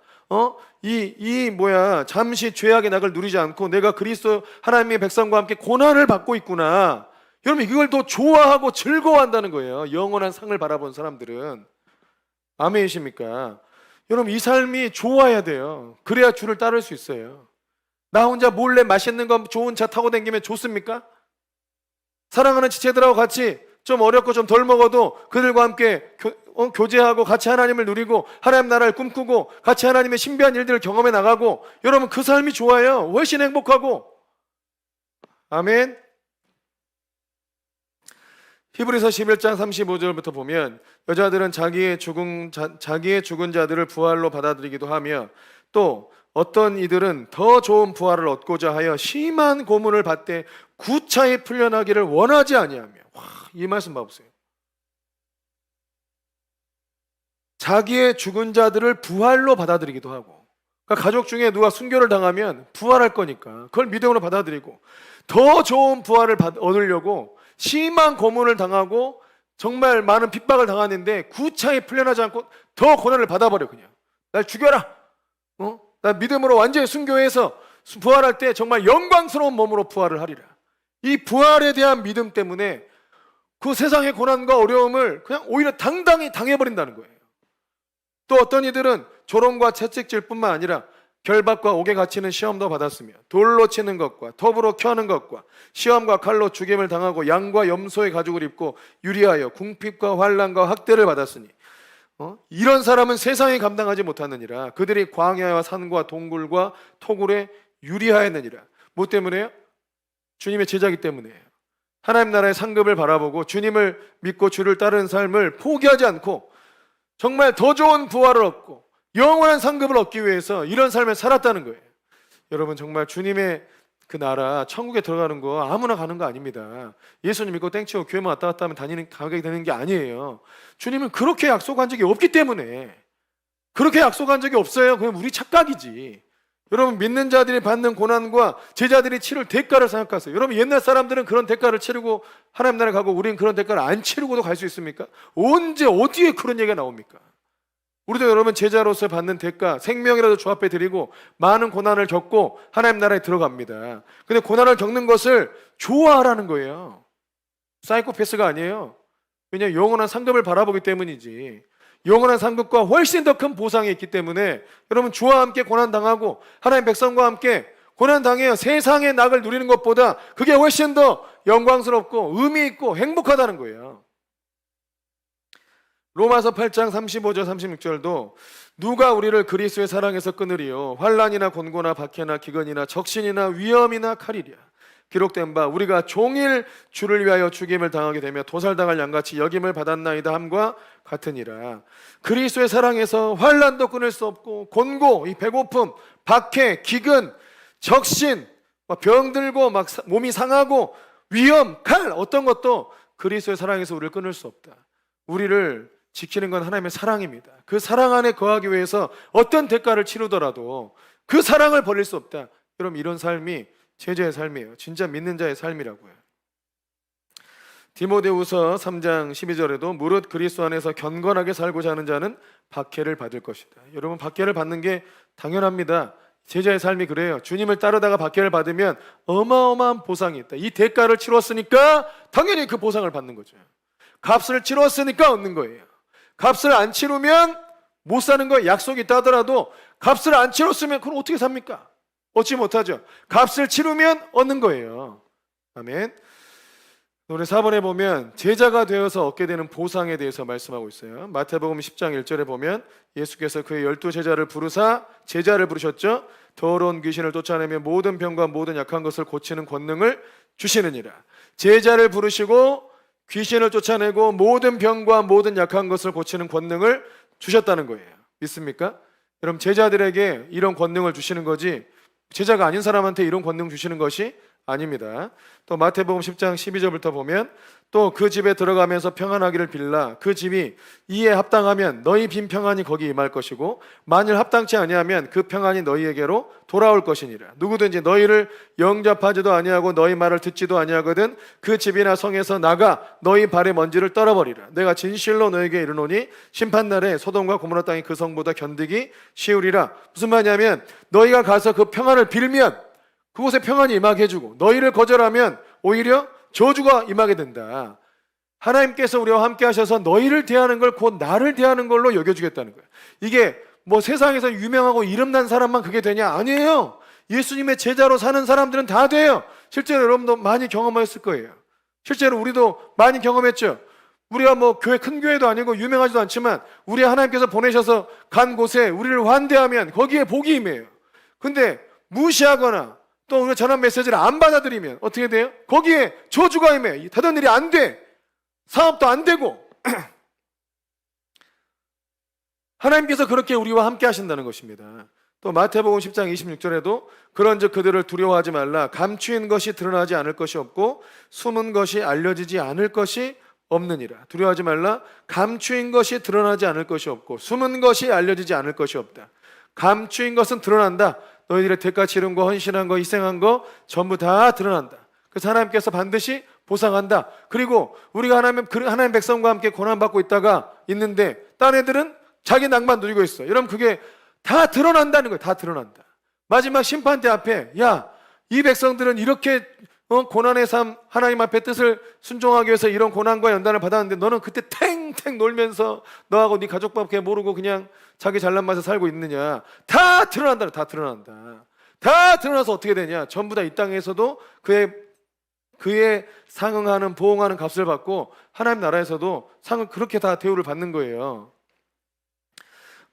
잠시 죄악의 낙을 누리지 않고 내가 그리스도 하나님의 백성과 함께 고난을 받고 있구나. 여러분 이걸 더 좋아하고 즐거워한다는 거예요. 영원한 상을 바라본 사람들은. 아멘이십니까? 여러분 이 삶이 좋아야 돼요. 그래야 주를 따를 수 있어요. 나 혼자 몰래 맛있는 거 좋은 차 타고 다니면 좋습니까? 사랑하는 지체들하고 같이 좀 어렵고 좀 덜 먹어도 그들과 함께 교제하고 같이 하나님을 누리고 하나님 나라를 꿈꾸고 같이 하나님의 신비한 일들을 경험해 나가고 여러분 그 삶이 좋아요. 훨씬 행복하고. 아멘. 히브리서 11장 35절부터 보면 여자들은 자기의 죽은 자들을 부활로 받아들이기도 하며 또 어떤 이들은 더 좋은 부활을 얻고자 하여 심한 고문을 받되 구차히 풀려나기를 원하지 아니하며. 이 말씀 봐보세요. 자기의 죽은 자들을 부활로 받아들이기도 하고, 그러니까 가족 중에 누가 순교를 당하면 부활할 거니까 그걸 믿음으로 받아들이고 더 좋은 부활을 얻으려고 심한 고문을 당하고 정말 많은 핍박을 당하는데 구차히 풀려나지 않고 더 고난을 받아버려. 그냥 날 죽여라. 나 믿음으로 완전히 순교해서 부활할 때 정말 영광스러운 몸으로 부활을 하리라. 이 부활에 대한 믿음 때문에 그 세상의 고난과 어려움을 그냥 오히려 당당히 당해버린다는 거예요. 또 어떤 이들은 조롱과 채찍질 뿐만 아니라 결박과 옥에 갇히는 시험도 받았으며 돌로 치는 것과 톱으로 켜는 것과 시험과 칼로 죽임을 당하고 양과 염소의 가죽을 입고 유리하여 궁핍과 환난과 학대를 받았으니 이런 사람은 세상이 감당하지 못하느니라. 그들이 광야와 산과 동굴과 토굴에 유리하였느니라. 뭐 때문에요? 주님의 제자기 때문이에요. 하나님 나라의 상급을 바라보고 주님을 믿고 주를 따르는 삶을 포기하지 않고 정말 더 좋은 부활을 얻고 영원한 상급을 얻기 위해서 이런 삶을 살았다는 거예요. 여러분, 정말 주님의 그 나라 천국에 들어가는 거 아무나 가는 거 아닙니다. 예수님 믿고 땡치고 교회만 왔다 갔다 하면 가게 되는 게 아니에요. 주님은 그렇게 약속한 적이 없기 때문에, 그렇게 약속한 적이 없어요. 그냥 우리 착각이지. 여러분, 믿는 자들이 받는 고난과 제자들이 치를 대가를 생각하세요. 여러분, 옛날 사람들은 그런 대가를 치르고 하나님 나라에 가고 우리는 그런 대가를 안 치르고도 갈 수 있습니까? 언제 어디에 그런 얘기가 나옵니까? 우리도 여러분 제자로서 받는 대가, 생명이라도 주 앞에 드리고 많은 고난을 겪고 하나님 나라에 들어갑니다. 근데 고난을 겪는 것을 좋아하라는 거예요. 사이코패스가 아니에요. 왜냐하면 영원한 상급을 바라보기 때문이지. 영원한 상급과 훨씬 더 큰 보상이 있기 때문에 여러분, 주와 함께 고난당하고 하나님 백성과 함께 고난당해요. 세상의 낙을 누리는 것보다 그게 훨씬 더 영광스럽고 의미 있고 행복하다는 거예요. 로마서 8장 35절 36절도 누가 우리를 그리스도의 사랑에서 끊으리요? 환난이나 곤고나 박해나 기근이나 적신이나 위험이나 칼이랴. 기록된 바 우리가 종일 주를 위하여 죽임을 당하게 되며 도살당할 양같이 여김을 받았나이다 함과 같으니라. 그리스도의 사랑에서 환난도 끊을 수 없고 곤고, 이 배고픔, 박해, 기근, 적신, 병들고 막 몸이 상하고 위험, 칼, 어떤 것도 그리스도의 사랑에서 우리를 끊을 수 없다. 우리를 지키는 건 하나님의 사랑입니다. 그 사랑 안에 거하기 위해서 어떤 대가를 치르더라도 그 사랑을 버릴 수 없다. 여러분, 이런 삶이 제자의 삶이에요. 진짜 믿는 자의 삶이라고요. 디모데후서 3장 12절에도 무릇 그리스도 안에서 경건하게 살고자 하는 자는 박해를 받을 것이다. 여러분, 박해를 받는 게 당연합니다. 제자의 삶이 그래요. 주님을 따르다가 박해를 받으면 어마어마한 보상이 있다. 이 대가를 치렀으니까 당연히 그 보상을 받는 거죠. 값을 치렀으니까 얻는 거예요. 값을 안 치르면 못 사는 거 약속이 있다 하더라도 값을 안 치렀으면 그럼 어떻게 삽니까? 얻지 못하죠. 값을 치르면 얻는 거예요. 아멘. 우리 4번에 보면 제자가 되어서 얻게 되는 보상에 대해서 말씀하고 있어요. 마태복음 10장 1절에 보면 예수께서 그의 12제자를 부르사 제자를 부르셨죠. 더러운 귀신을 쫓아내며 모든 병과 모든 약한 것을 고치는 권능을 주시느니라. 제자를 부르시고 귀신을 쫓아내고 모든 병과 모든 약한 것을 고치는 권능을 주셨다는 거예요. 믿습니까? 여러분, 제자들에게 이런 권능을 주시는 거지 제자가 아닌 사람한테 이런 권능 주시는 것이 아닙니다. 또 마태복음 10장 12절부터 보면 또 그 집에 들어가면서 평안하기를 빌라. 그 집이 이에 합당하면 너희 빈 평안이 거기 임할 것이고 만일 합당치 아니하면 그 평안이 너희에게로 돌아올 것이니라. 누구든지 너희를 영접하지도 아니하고 너희 말을 듣지도 아니하거든 그 집이나 성에서 나가 너희 발의 먼지를 떨어버리라. 내가 진실로 너에게 이르노니 심판날에 소돔과 고모라 땅이 그 성보다 견디기 쉬우리라. 무슨 말이냐면 너희가 가서 그 평안을 빌면 그곳에 평안이 임하게 해주고 너희를 거절하면 오히려 저주가 임하게 된다. 하나님께서 우리와 함께 하셔서 너희를 대하는 걸 곧 나를 대하는 걸로 여겨주겠다는 거예요. 이게 뭐 세상에서 유명하고 이름난 사람만 그게 되냐? 아니에요. 예수님의 제자로 사는 사람들은 다 돼요. 실제로 여러분도 많이 경험하셨을 거예요. 실제로 우리도 많이 경험했죠. 우리가 뭐 큰 교회도 아니고 유명하지도 않지만 우리 하나님께서 보내셔서 간 곳에 우리를 환대하면 거기에 복이 임해요. 근데 무시하거나 또 우리가 전한 메시지를 안 받아들이면 어떻게 돼요? 거기에 저주가 임해. 되던 일이 안 돼. 사업도 안 되고. 하나님께서 그렇게 우리와 함께 하신다는 것입니다. 또 마태복음 10장 26절에도 그런즉 그들을 두려워하지 말라. 감추인 것이 드러나지 않을 것이 없고 숨은 것이 알려지지 않을 것이 없느니라. 두려워하지 말라. 감추인 것이 드러나지 않을 것이 없고 숨은 것이 알려지지 않을 것이 없다. 감추인 것은 드러난다. 너희들의 대가 치른 거, 헌신한 거, 희생한 거 전부 다 드러난다. 그래서 하나님께서 반드시 보상한다. 그리고 우리가 하나님 백성과 함께 고난받고 있는데 딴 애들은 자기 낭만 누리고 있어. 여러분, 그게 다 드러난다는 거예요. 다 드러난다. 마지막 심판대 앞에 야, 이 백성들은 이렇게 고난의 삶, 하나님 앞에 뜻을 순종하기 위해서 이런 고난과 연단을 받았는데 너는 그때 탱탱 놀면서 너하고 네 가족밖에 모르고 그냥 자기 잘난 맛에 살고 있느냐. 다 드러난다. 다 드러난다. 다 드러나서 어떻게 되냐. 전부 다 이 땅에서도 그의 상응하는 보응하는 값을 받고 하나님 나라에서도 상을 그렇게 다 대우를 받는 거예요.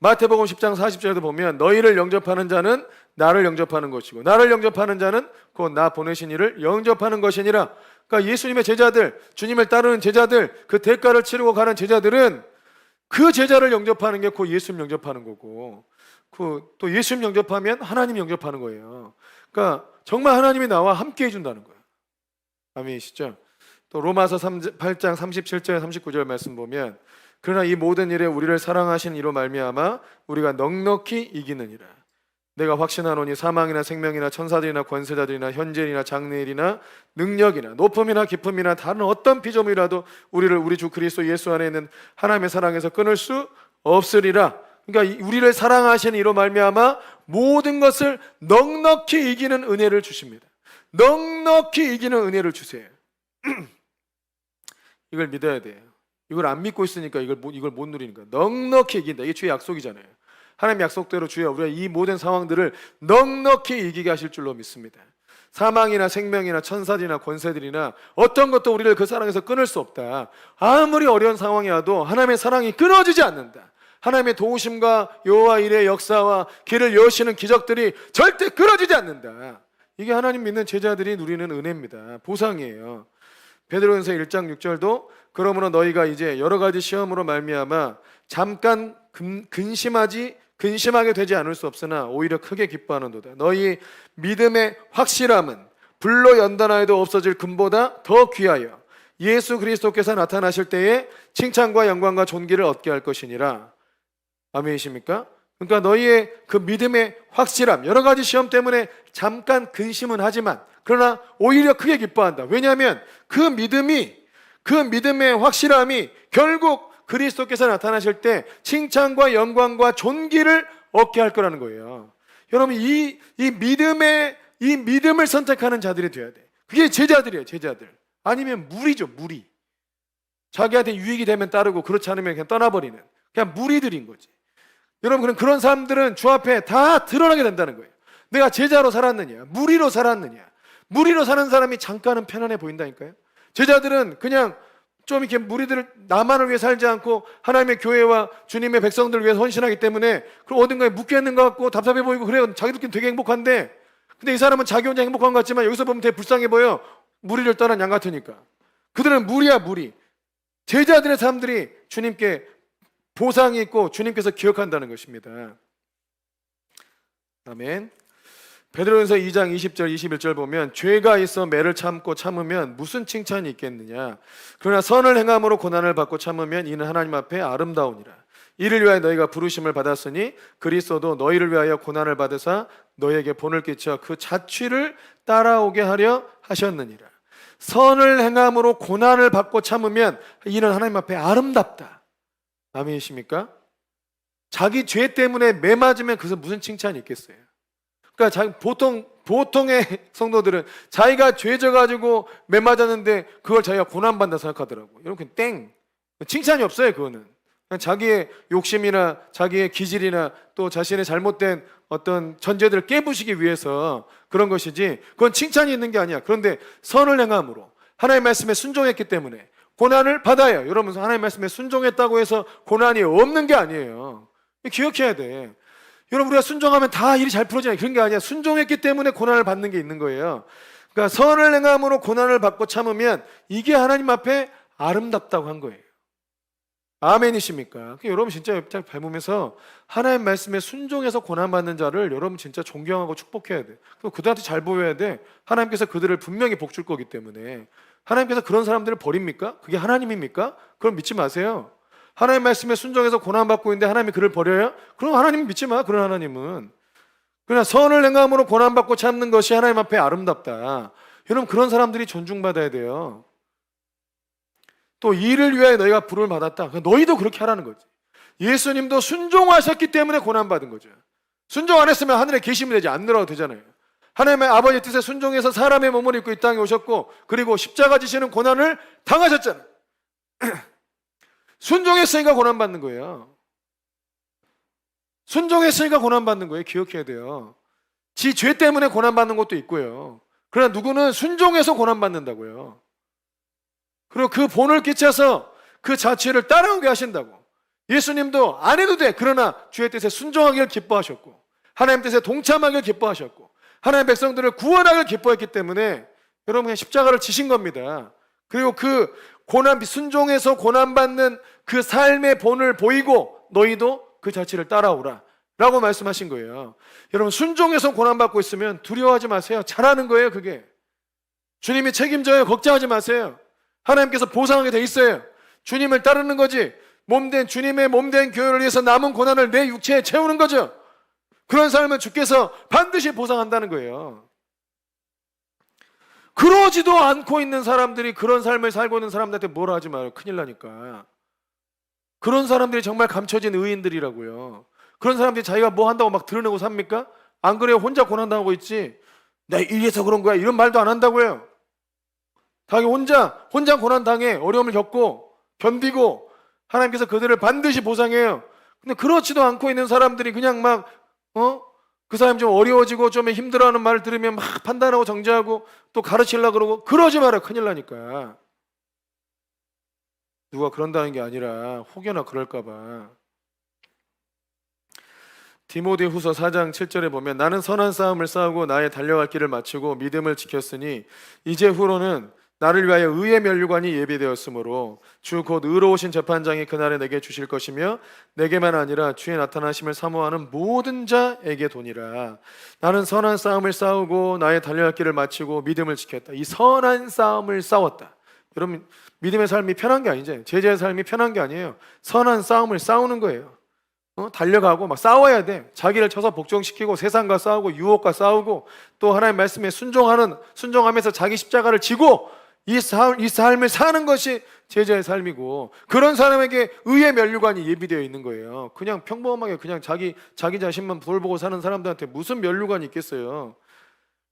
마태복음 10장 40절에도 보면 너희를 영접하는 자는 나를 영접하는 것이고 나를 영접하는 자는 곧 나 보내신 이를 영접하는 것이니라. 그러니까 예수님의 제자들, 주님을 따르는 제자들, 그 대가를 치르고 가는 제자들은 그 제자를 영접하는 게 곧 예수님 영접하는 거고, 또 예수님 영접하면 하나님 영접하는 거예요. 그러니까 정말 하나님이 나와 함께 해준다는 거예요. 아멘이시죠? 또 로마서 8장 37절 39절 말씀 보면 그러나 이 모든 일에 우리를 사랑하신 이로 말미암아 우리가 넉넉히 이기느니라. 내가 확신하노니 사망이나 생명이나 천사들이나 권세자들이나 현재일이나 장래일이나 능력이나 높음이나 깊음이나 다른 어떤 피조물이라도 우리를 우리 주 그리스도 예수 안에 있는 하나님의 사랑에서 끊을 수 없으리라. 그러니까 우리를 사랑하시는 이로 말미암아 모든 것을 넉넉히 이기는 은혜를 주십니다. 넉넉히 이기는 은혜를 주세요. 이걸 믿어야 돼요. 이걸 안 믿고 있으니까 이걸 못 누리니까. 넉넉히 이긴다. 이게 주의 약속이잖아요. 하나님 약속대로 주여 우리가 이 모든 상황들을 넉넉히 이기게 하실 줄로 믿습니다. 사망이나 생명이나 천사들이나 권세들이나 어떤 것도 우리를 그 사랑에서 끊을 수 없다. 아무리 어려운 상황이 와도 하나님의 사랑이 끊어지지 않는다. 하나님의 도우심과 여호와 일의 역사와 길을 여시는 기적들이 절대 끊어지지 않는다. 이게 하나님 믿는 제자들이 누리는 은혜입니다. 보상이에요. 베드로전서 1장 6절도 그러므로 너희가 이제 여러 가지 시험으로 말미암아 잠깐 근심하게 되지 않을 수 없으나 오히려 크게 기뻐하는도다. 너희 믿음의 확실함은 불로 연단하여도 없어질 금보다 더 귀하여 예수 그리스도께서 나타나실 때에 칭찬과 영광과 존귀를 얻게 할 것이니라. 아멘이십니까? 그러니까 너희의 그 믿음의 확실함, 여러 가지 시험 때문에 잠깐 근심은 하지만 그러나 오히려 크게 기뻐한다. 왜냐하면 그 믿음의 확실함이 결국 그리스도께서 나타나실 때 칭찬과 영광과 존귀를 얻게 할 거라는 거예요. 여러분 이 믿음을 선택하는 자들이 돼야 돼. 그게 제자들이에요. 제자들. 아니면 무리죠. 무리. 자기한테 유익이 되면 따르고 그렇지 않으면 그냥 떠나버리는 그냥 무리들인 거지. 여러분 그런 사람들은 주 앞에 다 드러나게 된다는 거예요. 내가 제자로 살았느냐, 무리로 살았느냐. 무리로 사는 사람이 잠깐은 편안해 보인다니까요. 제자들은 그냥 좀 이렇게 무리들을 나만을 위해 살지 않고 하나님의 교회와 주님의 백성들을 위해서 헌신하기 때문에 그럼 어딘가에 묶여있는 것 같고 답답해 보이고 그래요. 자기들끼리 되게 행복한데 근데 이 사람은 자기 혼자 행복한 것 같지만 여기서 보면 되게 불쌍해 보여. 무리를 떠난 양 같으니까. 그들은 무리야 무리. 제자들의 사람들이 주님께 보상이 있고 주님께서 기억한다는 것입니다. 아멘. 베드로전서 2장 20절 21절 보면 죄가 있어 매를 참고 참으면 무슨 칭찬이 있겠느냐. 그러나 선을 행함으로 고난을 받고 참으면 이는 하나님 앞에 아름다우니라. 이를 위하여 너희가 부르심을 받았으니 그리스도도 너희를 위하여 고난을 받으사 너희에게 본을 끼쳐 그 자취를 따라오게 하려 하셨느니라. 선을 행함으로 고난을 받고 참으면 이는 하나님 앞에 아름답다. 아멘이십니까? 자기 죄 때문에 매 맞으면 그래서 무슨 칭찬이 있겠어요? 그러니까 보통의 성도들은 자기가 죄 져가지고 매 맞았는데 그걸 자기가 고난받는다 생각하더라고요. 여러분 땡! 칭찬이 없어요. 그거는 그냥 자기의 욕심이나 자기의 기질이나 또 자신의 잘못된 어떤 전제들을 깨부시기 위해서 그런 것이지 그건 칭찬이 있는 게 아니야. 그런데 선을 행함으로 하나님의 말씀에 순종했기 때문에 고난을 받아요. 여러분 하나님의 말씀에 순종했다고 해서 고난이 없는 게 아니에요. 기억해야 돼. 여러분 우리가 순종하면 다 일이 잘 풀어지냐 그런 게 아니야. 순종했기 때문에 고난을 받는 게 있는 거예요. 그러니까 선을 행함으로 고난을 받고 참으면 이게 하나님 앞에 아름답다고 한 거예요. 아멘이십니까? 그러니까 여러분 진짜 밟으면서 하나님 말씀에 순종해서 고난받는 자를 여러분 진짜 존경하고 축복해야 돼. 그리고 그들한테 잘 보여야 돼. 하나님께서 그들을 분명히 복 줄 거기 때문에. 하나님께서 그런 사람들을 버립니까? 그게 하나님입니까? 그럼 믿지 마세요. 하나님 말씀에 순종해서 고난받고 있는데 하나님이 그를 버려요? 그럼 하나님 믿지 마. 그런 하나님은. 그러나 선을 행함으로 고난받고 참는 것이 하나님 앞에 아름답다. 여러분 그런 사람들이 존중받아야 돼요. 또 이를 위하여 너희가 부름을 받았다. 너희도 그렇게 하라는 거지. 예수님도 순종하셨기 때문에 고난받은 거죠. 순종 안 했으면 하늘에 계시면 되지 않느라고 되잖아요. 하나님의 아버지 뜻에 순종해서 사람의 몸을 입고 이 땅에 오셨고, 그리고 십자가 지시는 고난을 당하셨잖아요. 순종했으니까 고난받는 거예요. 순종했으니까 고난받는 거예요. 기억해야 돼요. 지 죄 때문에 고난받는 것도 있고요. 그러나 누구는 순종해서 고난받는다고요. 그리고 그 본을 끼쳐서 그 자취를 따라오게 하신다고. 예수님도 안 해도 돼. 그러나 주의 뜻에 순종하기를 기뻐하셨고, 하나님 뜻에 동참하기를 기뻐하셨고, 하나님의 백성들을 구원하기를 기뻐했기 때문에 여러분 그냥 십자가를 지신 겁니다. 그리고 그 고난, 순종해서 고난받는 그 삶의 본을 보이고 너희도 그 자취를 따라오라 라고 말씀하신 거예요. 여러분 순종해서 고난받고 있으면 두려워하지 마세요. 잘하는 거예요. 그게 주님이 책임져요. 걱정하지 마세요. 하나님께서 보상하게 돼 있어요. 주님을 따르는 거지, 주님의 몸된 교회를 위해서 남은 고난을 내 육체에 채우는 거죠. 그런 삶을 주께서 반드시 보상한다는 거예요. 그러지도 않고 있는 사람들이 그런 삶을 살고 있는 사람들한테 뭐라 하지 마요. 큰일 나니까. 그런 사람들이 정말 감춰진 의인들이라고요. 그런 사람들이 자기가 뭐 한다고 막 드러내고 삽니까? 안 그래요? 혼자 고난당하고 있지. 나 이래서 그런 거야 이런 말도 안 한다고요. 자기 혼자 고난당해, 어려움을 겪고 견디고 하나님께서 그들을 반드시 보상해요. 근데 그렇지도 않고 있는 사람들이 그냥 막 그 사람이 좀 어려워지고 좀 힘들어하는 말을 들으면 막 판단하고 정죄하고 또 가르치려고 그러고, 그러지 마라. 큰일 나니까. 누가 그런다는 게 아니라 혹여나 그럴까 봐. 디모데후서 4장 7절에 보면 나는 선한 싸움을 싸우고 나의 달려갈 길을 마치고 믿음을 지켰으니 이제 후로는 나를 위하여 의의 면류관이 예비되었으므로 주 곧 의로우신 재판장이 그날에 내게 주실 것이며 내게만 아니라 주의 나타나심을 사모하는 모든 자에게 도니라. 나는 선한 싸움을 싸우고 나의 달려갈 길을 마치고 믿음을 지켰다. 이 선한 싸움을 싸웠다. 여러분 믿음의 삶이 편한 게 아니죠. 제자의 삶이 편한 게 아니에요. 선한 싸움을 싸우는 거예요. 달려가고 막 싸워야 돼. 자기를 쳐서 복종시키고 세상과 싸우고 유혹과 싸우고 또 하나님의 말씀에 순종하면서 자기 십자가를 지고 이 삶을 사는 것이 제자의 삶이고, 그런 사람에게 의의 면류관이 예비되어 있는 거예요. 그냥 평범하게 그냥 자기 자신만 돌보고 사는 사람들한테 무슨 면류관이 있겠어요.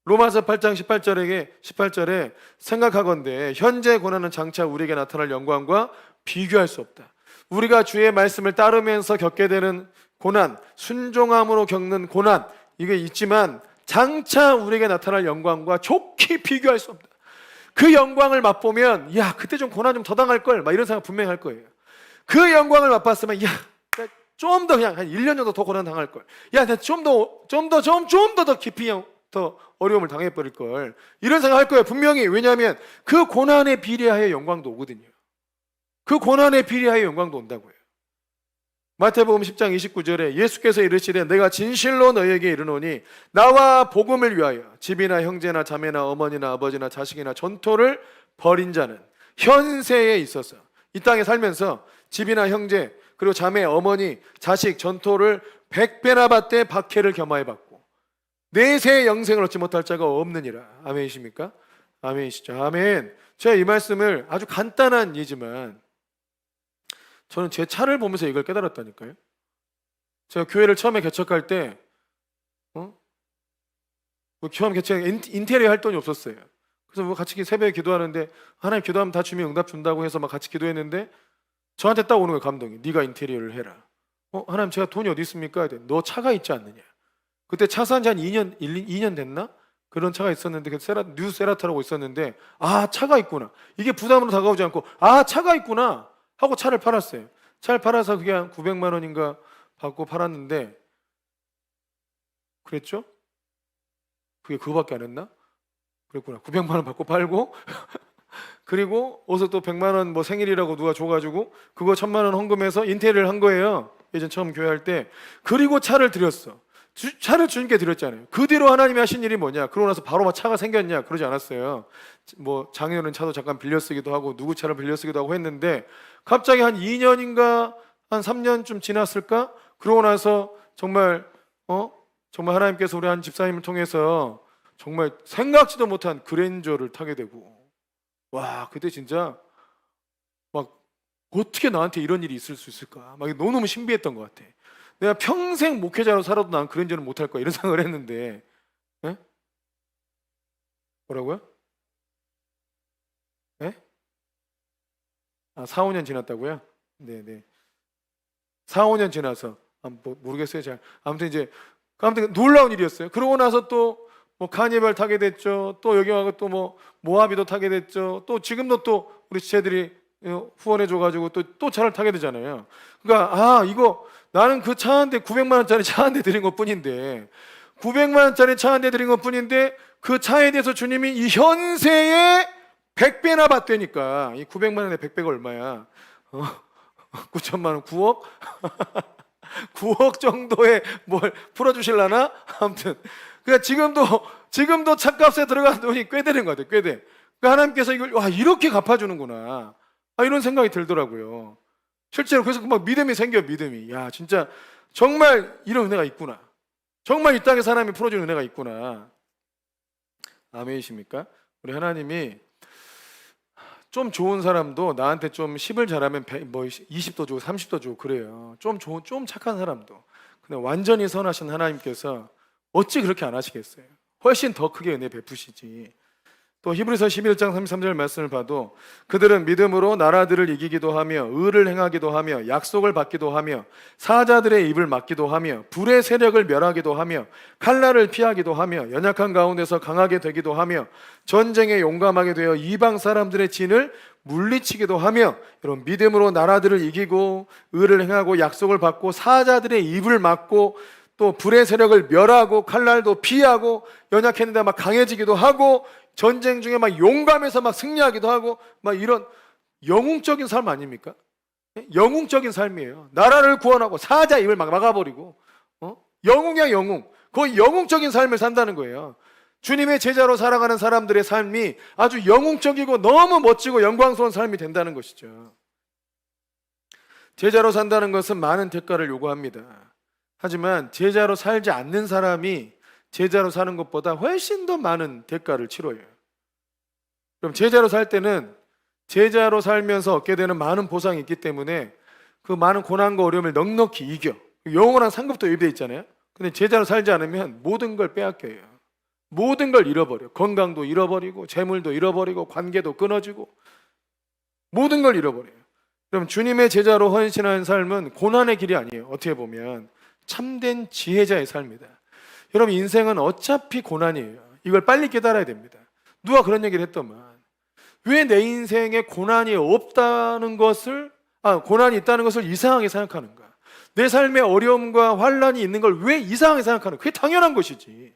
로마서 8장 18절에 생각하건대 현재 고난은 장차 우리에게 나타날 영광과 비교할 수 없다. 우리가 주의 말씀을 따르면서 겪게 되는 고난, 순종함으로 겪는 고난, 이게 있지만 장차 우리에게 나타날 영광과 좋게 비교할 수 없다. 그 영광을 맛보면 야 그때 좀 고난 좀 더 당할 걸, 막 이런 생각 분명히 할 거예요. 그 영광을 맛봤으면 야 좀 더 그냥 한 1년 정도 더 고난 당할 걸, 야 내가 좀 더 깊이 더 어려움을 당해버릴 걸, 이런 생각 할 거예요 분명히. 왜냐하면 그 고난에 비례하여 영광도 오거든요. 그 고난에 비례하여 영광도 온다고요. 마태복음 10장 29절에 예수께서 이르시되 내가 진실로 너희에게 이르노니 나와 복음을 위하여 집이나 형제나 자매나 어머니나 아버지나 자식이나 전토를 벌인 자는 현세에 있어서, 이 땅에 살면서 집이나 형제 그리고 자매 어머니 자식 전토를 100배나 받되 박해를 겸하여 받고 내세의 영생을 얻지 못할 자가 없느니라. 아멘이십니까? 아멘이시죠? 아멘. 제가 이 말씀을 아주 간단한 예지만 저는 제 차를 보면서 이걸 깨달았다니까요. 제가 교회를 처음에 개척할 때 처음 개척 인테리어 할 돈이 없었어요. 그래서 뭐 같이 새벽에 기도하는데 하나님 기도하면 다 주면 응답 준다고 해서 막 같이 기도했는데 저한테 딱 오는 거예요. 감동이. 네가 인테리어를 해라. 하나님 제가 돈이 어디 있습니까? 너 차가 있지 않느냐. 그때 차 산 지 한 2년 됐나? 그런 차가 있었는데 뉴 세라타라고 있었는데 아 차가 있구나. 이게 부담으로 다가오지 않고 아 차가 있구나 하고 차를 팔았어요. 차를 팔아서 그게 한 900만 원인가 받고 팔았는데, 그랬죠? 그게 그거밖에 안 했나? 그랬구나. 900만 원 받고 팔고 그리고 어서 또 100만 원 뭐 생일이라고 누가 줘가지고 그거 1000만 원 헌금해서 인테리어를 한 거예요. 예전 처음 교회 할 때. 그리고 차를 드렸어. 차를 주님께 드렸잖아요. 그 뒤로 하나님이 하신 일이 뭐냐? 그러고 나서 바로 막 차가 생겼냐? 그러지 않았어요. 뭐 장인어른 차도 잠깐 빌려 쓰기도 하고 누구 차를 빌려 쓰기도 하고 했는데 갑자기 한 2년인가 한 3년쯤 지났을까? 그러고 나서 정말 하나님께서 우리 한 집사님을 통해서 정말 생각지도 못한 그랜저를 타게 되고, 와 그때 진짜 막 어떻게 나한테 이런 일이 있을 수 있을까? 막 너무너무 신비했던 것 같아. 내가 평생 목회자로 살아도 난 그랜저는 못할 거야 이런 생각을 했는데, 예? 뭐라고요? 네? 4, 5년 지났다고요? 네네. 4, 5년 지나서 모르겠어요. 잘. 아무튼 놀라운 일이었어요. 그러고 나서 또 뭐 카니발 타게 됐죠. 또 여기 와서 또 뭐 모하비도 타게 됐죠. 또 지금도 또 우리 지체들이 후원해줘가지고 또 차를 타게 되잖아요. 그러니까 이거 나는 그 차 한 대 900만 원짜리 차 한 대 드린 것뿐인데 900만 원짜리 차 한 대 드린 것뿐인데 그 차에 대해서 주님이 이 현세에 100배나 받되니까 이 900만 원에 100배가 얼마야? 9천만 원, 9억? 9억 정도에 뭘 풀어주실라나? 아무튼 그러니까 지금도 차값에 들어간 돈이 꽤 되는 것 같아요. 꽤 돼. 그러니까 하나님께서 이걸 이렇게 갚아주는구나. 이런 생각이 들더라고요. 실제로 그래서 막 믿음이 생겨요. 믿음이. 야 진짜 정말 이런 은혜가 있구나. 정말 이 땅에 사람이 풀어주는 은혜가 있구나. 아멘이십니까? 우리 하나님이 좀 좋은 사람도 나한테 좀 10을 잘하면 20도 주고 30도 주고 그래요. 좀 착한 사람도. 근데 완전히 선하신 하나님께서 어찌 그렇게 안 하시겠어요? 훨씬 더 크게 은혜 베푸시지. 또 히브리서 11장 33절 말씀을 봐도 그들은 믿음으로 나라들을 이기기도 하며 의를 행하기도 하며 약속을 받기도 하며 사자들의 입을 막기도 하며 불의 세력을 멸하기도 하며 칼날을 피하기도 하며 연약한 가운데서 강하게 되기도 하며 전쟁에 용감하게 되어 이방 사람들의 진을 물리치기도 하며 이런 믿음으로 나라들을 이기고 의를 행하고 약속을 받고 사자들의 입을 막고 또 불의 세력을 멸하고 칼날도 피하고 연약했는데 막 강해지기도 하고 전쟁 중에 막 용감해서 막 승리하기도 하고 막 이런 영웅적인 삶 아닙니까? 영웅적인 삶이에요. 나라를 구원하고 사자 입을 막 막아버리고 영웅이야 영웅. 거의 영웅적인 삶을 산다는 거예요. 주님의 제자로 살아가는 사람들의 삶이 아주 영웅적이고 너무 멋지고 영광스러운 삶이 된다는 것이죠. 제자로 산다는 것은 많은 대가를 요구합니다. 하지만 제자로 살지 않는 사람이 제자로 사는 것보다 훨씬 더 많은 대가를 치러요. 그럼 제자로 살 때는 제자로 살면서 얻게 되는 많은 보상이 있기 때문에 그 많은 고난과 어려움을 넉넉히 이겨. 영원한 상급도 예비되어 있잖아요. 근데 제자로 살지 않으면 모든 걸 빼앗겨요. 모든 걸 잃어버려. 건강도 잃어버리고 재물도 잃어버리고 관계도 끊어지고 모든 걸 잃어버려요. 그럼 주님의 제자로 헌신하는 삶은 고난의 길이 아니에요. 어떻게 보면 참된 지혜자의 삶이다. 여러분 인생은 어차피 고난이에요. 이걸 빨리 깨달아야 됩니다. 누가 그런 얘기를 했더만 왜 내 인생에 고난이 없다는 것을 고난이 있다는 것을 이상하게 생각하는가? 내 삶에 어려움과 환난이 있는 걸 왜 이상하게 생각하는가? 그게 당연한 것이지.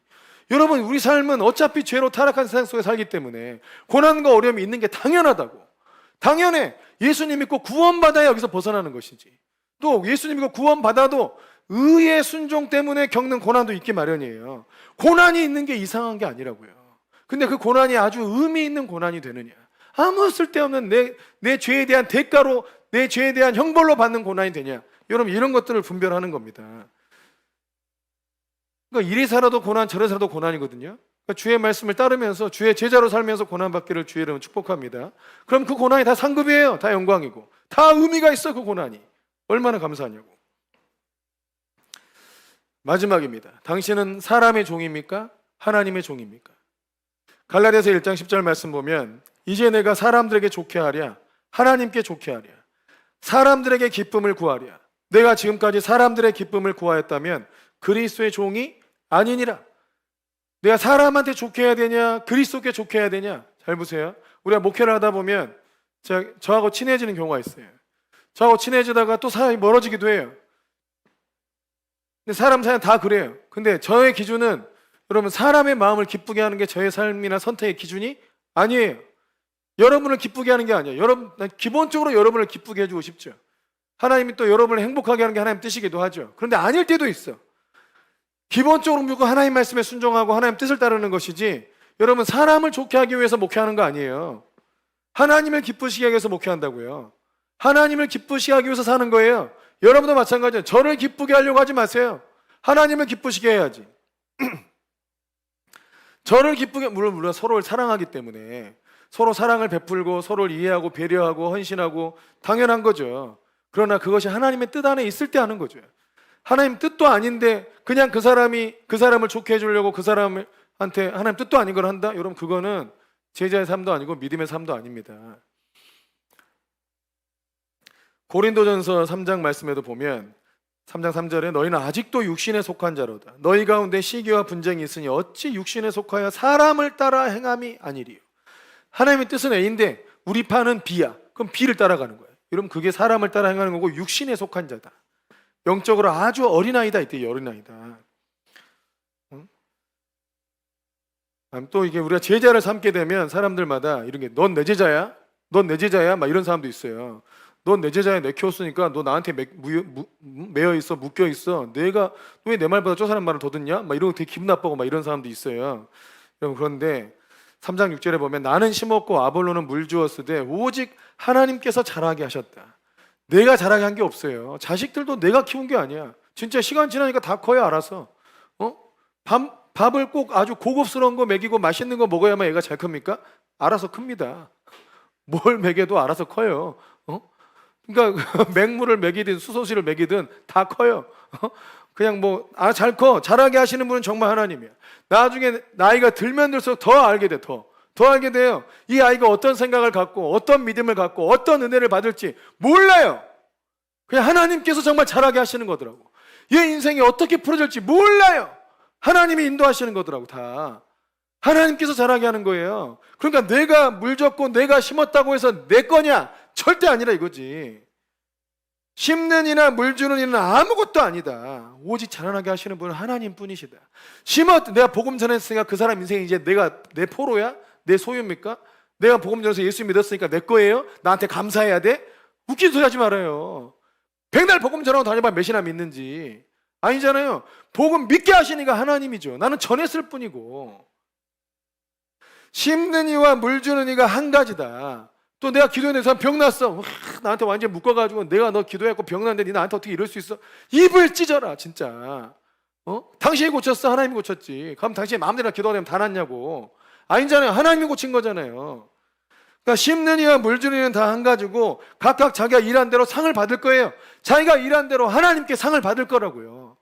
여러분 우리 삶은 어차피 죄로 타락한 세상 속에 살기 때문에 고난과 어려움이 있는 게 당연하다고. 당연해. 예수님 믿고 구원받아야 여기서 벗어나는 것이지. 또 예수님 믿고 구원받아도 의의 순종 때문에 겪는 고난도 있기 마련이에요. 고난이 있는 게 이상한 게 아니라고요. 근데 그 고난이 아주 의미 있는 고난이 되느냐? 아무 쓸데없는 내 죄에 대한 대가로, 내 죄에 대한 형벌로 받는 고난이 되냐? 여러분 이런 것들을 분별하는 겁니다. 그러니까 이리 살아도 고난, 저리 살아도 고난이거든요. 그러니까 주의 말씀을 따르면서 주의 제자로 살면서 고난받기를 주의 이름으로 축복합니다. 그럼 그 고난이 다 상급이에요. 다 영광이고 다 의미가 있어. 그 고난이 얼마나 감사하냐고. 마지막입니다. 당신은 사람의 종입니까? 하나님의 종입니까? 갈라디아서 1장 10절 말씀 보면 이제 내가 사람들에게 좋게 하랴 하나님께 좋게 하랴 사람들에게 기쁨을 구하랴 내가 지금까지 사람들의 기쁨을 구하였다면 그리스도의 종이 아니니라. 내가 사람한테 좋게 해야 되냐 그리스도께 좋게 해야 되냐. 잘 보세요. 우리가 목회를 하다 보면 저하고 친해지는 경우가 있어요. 저하고 친해지다가 또 사람이 멀어지기도 해요. 근데 사람 사이는 다 그래요. 근데 저의 기준은 여러분 사람의 마음을 기쁘게 하는 게 저의 삶이나 선택의 기준이 아니에요. 여러분을 기쁘게 하는 게 아니에요. 난 기본적으로 여러분을 기쁘게 해주고 싶죠. 하나님이 또 여러분을 행복하게 하는 게 하나님 뜻이기도 하죠. 그런데 아닐 때도 있어. 기본적으로 무조건 하나님 말씀에 순종하고 하나님 뜻을 따르는 것이지 여러분 사람을 좋게 하기 위해서 목회하는 거 아니에요. 하나님을 기쁘시게 하기 위해서 목회한다고요. 하나님을 기쁘시게 하기 위해서 사는 거예요. 여러분도 마찬가지예요. 저를 기쁘게 하려고 하지 마세요. 하나님을 기쁘시게 해야지. 저를 기쁘게, 물론 서로를 사랑하기 때문에 서로 사랑을 베풀고 서로를 이해하고 배려하고 헌신하고 당연한 거죠. 그러나 그것이 하나님의 뜻 안에 있을 때 하는 거죠. 하나님 뜻도 아닌데 그냥 그 사람을 좋게 해주려고 그 사람을 사람한테 하나님 뜻도 아닌 걸 한다? 여러분 그거는 제자의 삶도 아니고 믿음의 삶도 아닙니다. 고린도전서 3장 말씀에도 보면 3장 3절에 너희는 아직도 육신에 속한 자로다. 너희 가운데 시기와 분쟁이 있으니 어찌 육신에 속하여 사람을 따라 행함이 아니리요. 하나님의 뜻은 A인데 우리 파는 B야. 그럼 B를 따라가는 거예요. 여러분 그게 사람을 따라 행하는 거고 육신에 속한 자다. 영적으로 아주 어린아이다. 이때 어린아이다. 또 이게 우리가 제자를 삼게 되면 사람들마다 이런 게 넌 내 제자야? 넌 내 제자야? 막 이런 사람도 있어요. 넌 내 제자야. 내 키웠으니까 너 나한테 매여 있어, 묶여 있어. 내가 왜 내 말보다 저 사람 말을 더 듣냐? 막 이런 거 되게 기분 나쁘고 막 이런 사람도 있어요. 여러분 그런데 3장 6절에 보면 나는 심었고 아볼로는 물 주었으되 오직 하나님께서 자라게 하셨다. 내가 자라게 한 게 없어요. 자식들도 내가 키운 게 아니야. 진짜 시간 지나니까 다 커요, 알아서. 밥을 꼭 아주 고급스러운 거 먹이고 맛있는 거 먹어야만 얘가 잘 큽니까? 알아서 큽니다. 뭘 먹여도 알아서 커요. 그러니까 맹물을 먹이든 수소시를 먹이든 다 커요. 그냥 잘 커. 자라게 하시는 분은 정말 하나님이야. 나중에 나이가 들면 들수록 더 알게 돼. 더 알게 돼요. 이 아이가 어떤 생각을 갖고 어떤 믿음을 갖고 어떤 은혜를 받을지 몰라요. 그냥 하나님께서 정말 자라게 하시는 거더라고. 얘 인생이 어떻게 풀어질지 몰라요. 하나님이 인도하시는 거더라고. 다 하나님께서 자라게 하는 거예요. 그러니까 내가 물 줬고 내가 심었다고 해서 내 거냐? 절대 아니라 이거지. 심는 이나 물 주는 이는 아무것도 아니다. 오직 자라나게 하시는 분은 하나님 뿐이시다. 내가 복음 전했으니까 그 사람 인생이 이제 내 포로야? 내 소유입니까? 내가 복음 전해서 예수 믿었으니까 내 거예요? 나한테 감사해야 돼? 웃긴 소리 하지 말아요. 백날 복음 전하고 다녀봐 몇이나 믿는지. 아니잖아요. 복음 믿게 하시니까 하나님이죠. 나는 전했을 뿐이고. 심는 이와 물 주는 이가 한 가지다. 또 내가 기도했는데 사람 병 났어. 나한테 완전히 묶어가지고 내가 너 기도했고 병 났는데 니 나한테 어떻게 이럴 수 있어? 입을 찢어라 진짜. 당신이 고쳤어? 하나님이 고쳤지. 그럼 당신이 마음대로 기도하면 다 낫냐고. 아니잖아요. 하나님이 고친 거잖아요. 그러니까 심는 이와 물 주는 이는 다 한 가지고 각각 자기가 일한 대로 상을 받을 거예요. 자기가 일한 대로 하나님께 상을 받을 거라고요.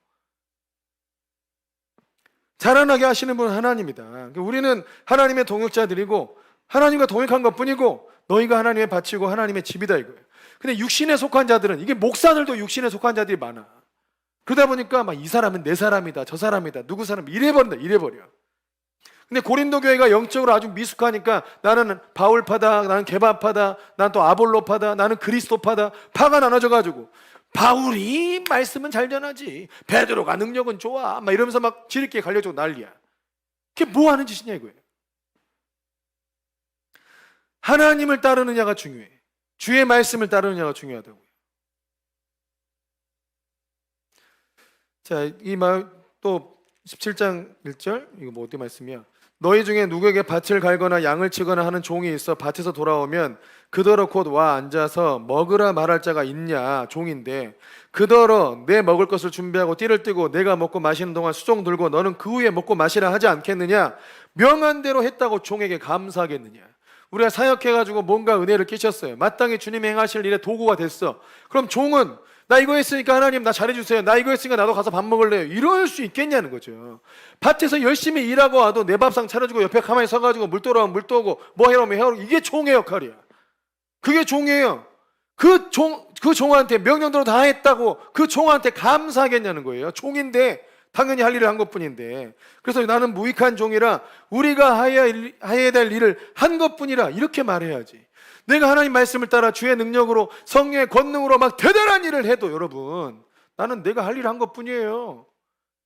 자라나게 하시는 분은 하나님이다. 그러니까 우리는 하나님의 동역자들이고 하나님과 동역한 것뿐이고 너희가 하나님의 밭이고 하나님의 집이다 이거예요. 근데 육신에 속한 자들은 이게 목사들도 육신에 속한 자들이 많아. 그러다 보니까 막 이 사람은 내 사람이다 저 사람이다 누구 사람 이래버려. 근데 고린도 교회가 영적으로 아주 미숙하니까 나는 바울파다, 나는 게바파다, 나는 또 아볼로파다, 나는 그리스도파다 파가 나눠져가지고 바울이 말씀은 잘 전하지 베드로가 능력은 좋아 막 이러면서 막 지름길 갈려주고 난리야. 그게 뭐 하는 짓이냐 이거예요. 하나님을 따르느냐가 중요해. 주의 말씀을 따르느냐가 중요하다고요. 자, 이 말 또 17장 1절 이거 어디 말씀이야? 너희 중에 누구에게 밭을 갈거나 양을 치거나 하는 종이 있어 밭에서 돌아오면 그더러 곧 와 앉아서 먹으라 말할 자가 있냐? 종인데 그더러 내 먹을 것을 준비하고 띠를 띠고 내가 먹고 마시는 동안 수종 들고 너는 그 후에 먹고 마시라 하지 않겠느냐? 명한 대로 했다고 종에게 감사하겠느냐? 우리가 사역해가지고 뭔가 은혜를 끼쳤어요. 마땅히 주님이 행하실 일에 도구가 됐어. 그럼 종은 나 이거 했으니까 하나님 나 잘해주세요. 나 이거 했으니까 나도 가서 밥 먹을래요. 이럴 수 있겠냐는 거죠. 밭에서 열심히 일하고 와도 내 밥상 차려주고 옆에 가만히 서가지고 물 떠오면 물 떠오고 뭐 해오면 해오고 이게 종의 역할이야. 그게 종이에요. 그 종한테 명령대로 다 했다고 그 종한테 감사하겠냐는 거예요. 종인데 당연히 할 일을 한 것뿐인데 그래서 나는 무익한 종이라 우리가 해야 될 일을 한 것뿐이라 이렇게 말해야지. 내가 하나님 말씀을 따라 주의 능력으로 성령의 권능으로 막 대단한 일을 해도 여러분 나는 내가 할 일을 한 것뿐이에요.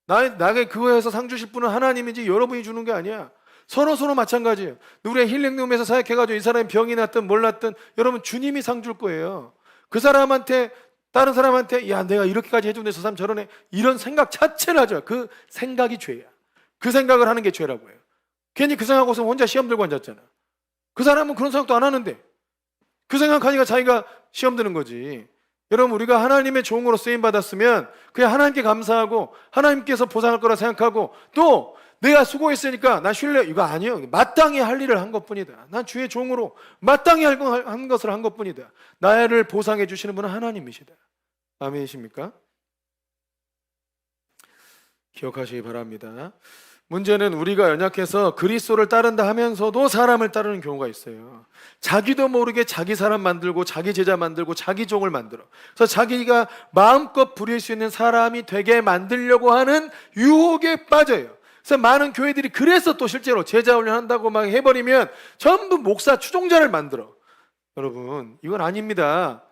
나에게 그거에서 상 주실 분은 하나님이지 여러분이 주는 게 아니야. 서로 마찬가지예요. 우리의 힐링룸에서 사역해가지고 이 사람이 병이 났든 몰랐든 여러분 주님이 상 줄 거예요. 그 사람한테 다른 사람한테 야 내가 이렇게까지 해주는데 저 사람 저러네 이런 생각 자체를 하죠. 그 생각이 죄야. 그 생각을 하는 게 죄라고 해요. 괜히 그 생각하고서 혼자 시험 들고 앉았잖아. 그 사람은 그런 생각도 안 하는데 그 생각하니까 자기가 시험 드는 거지. 여러분 우리가 하나님의 종으로 쓰임받았으면 그냥 하나님께 감사하고 하나님께서 보상할 거라 생각하고 또 내가 수고했으니까 나 쉴래 이거 아니에요. 마땅히 할 일을 한 것뿐이다. 난 주의 종으로 마땅히 한 것을 한 것뿐이다. 나를 보상해 주시는 분은 하나님이시다. 아멘이십니까? 기억하시기 바랍니다. 문제는 우리가 연약해서 그리스도를 따른다 하면서도 사람을 따르는 경우가 있어요. 자기도 모르게 자기 사람 만들고 자기 제자 만들고 자기 종을 만들어. 그래서 자기가 마음껏 부릴 수 있는 사람이 되게 만들려고 하는 유혹에 빠져요. 그래서 많은 교회들이 그래서 또 실제로 제자 훈련한다고 막 해버리면 전부 목사 추종자를 만들어. 여러분, 이건 아닙니다.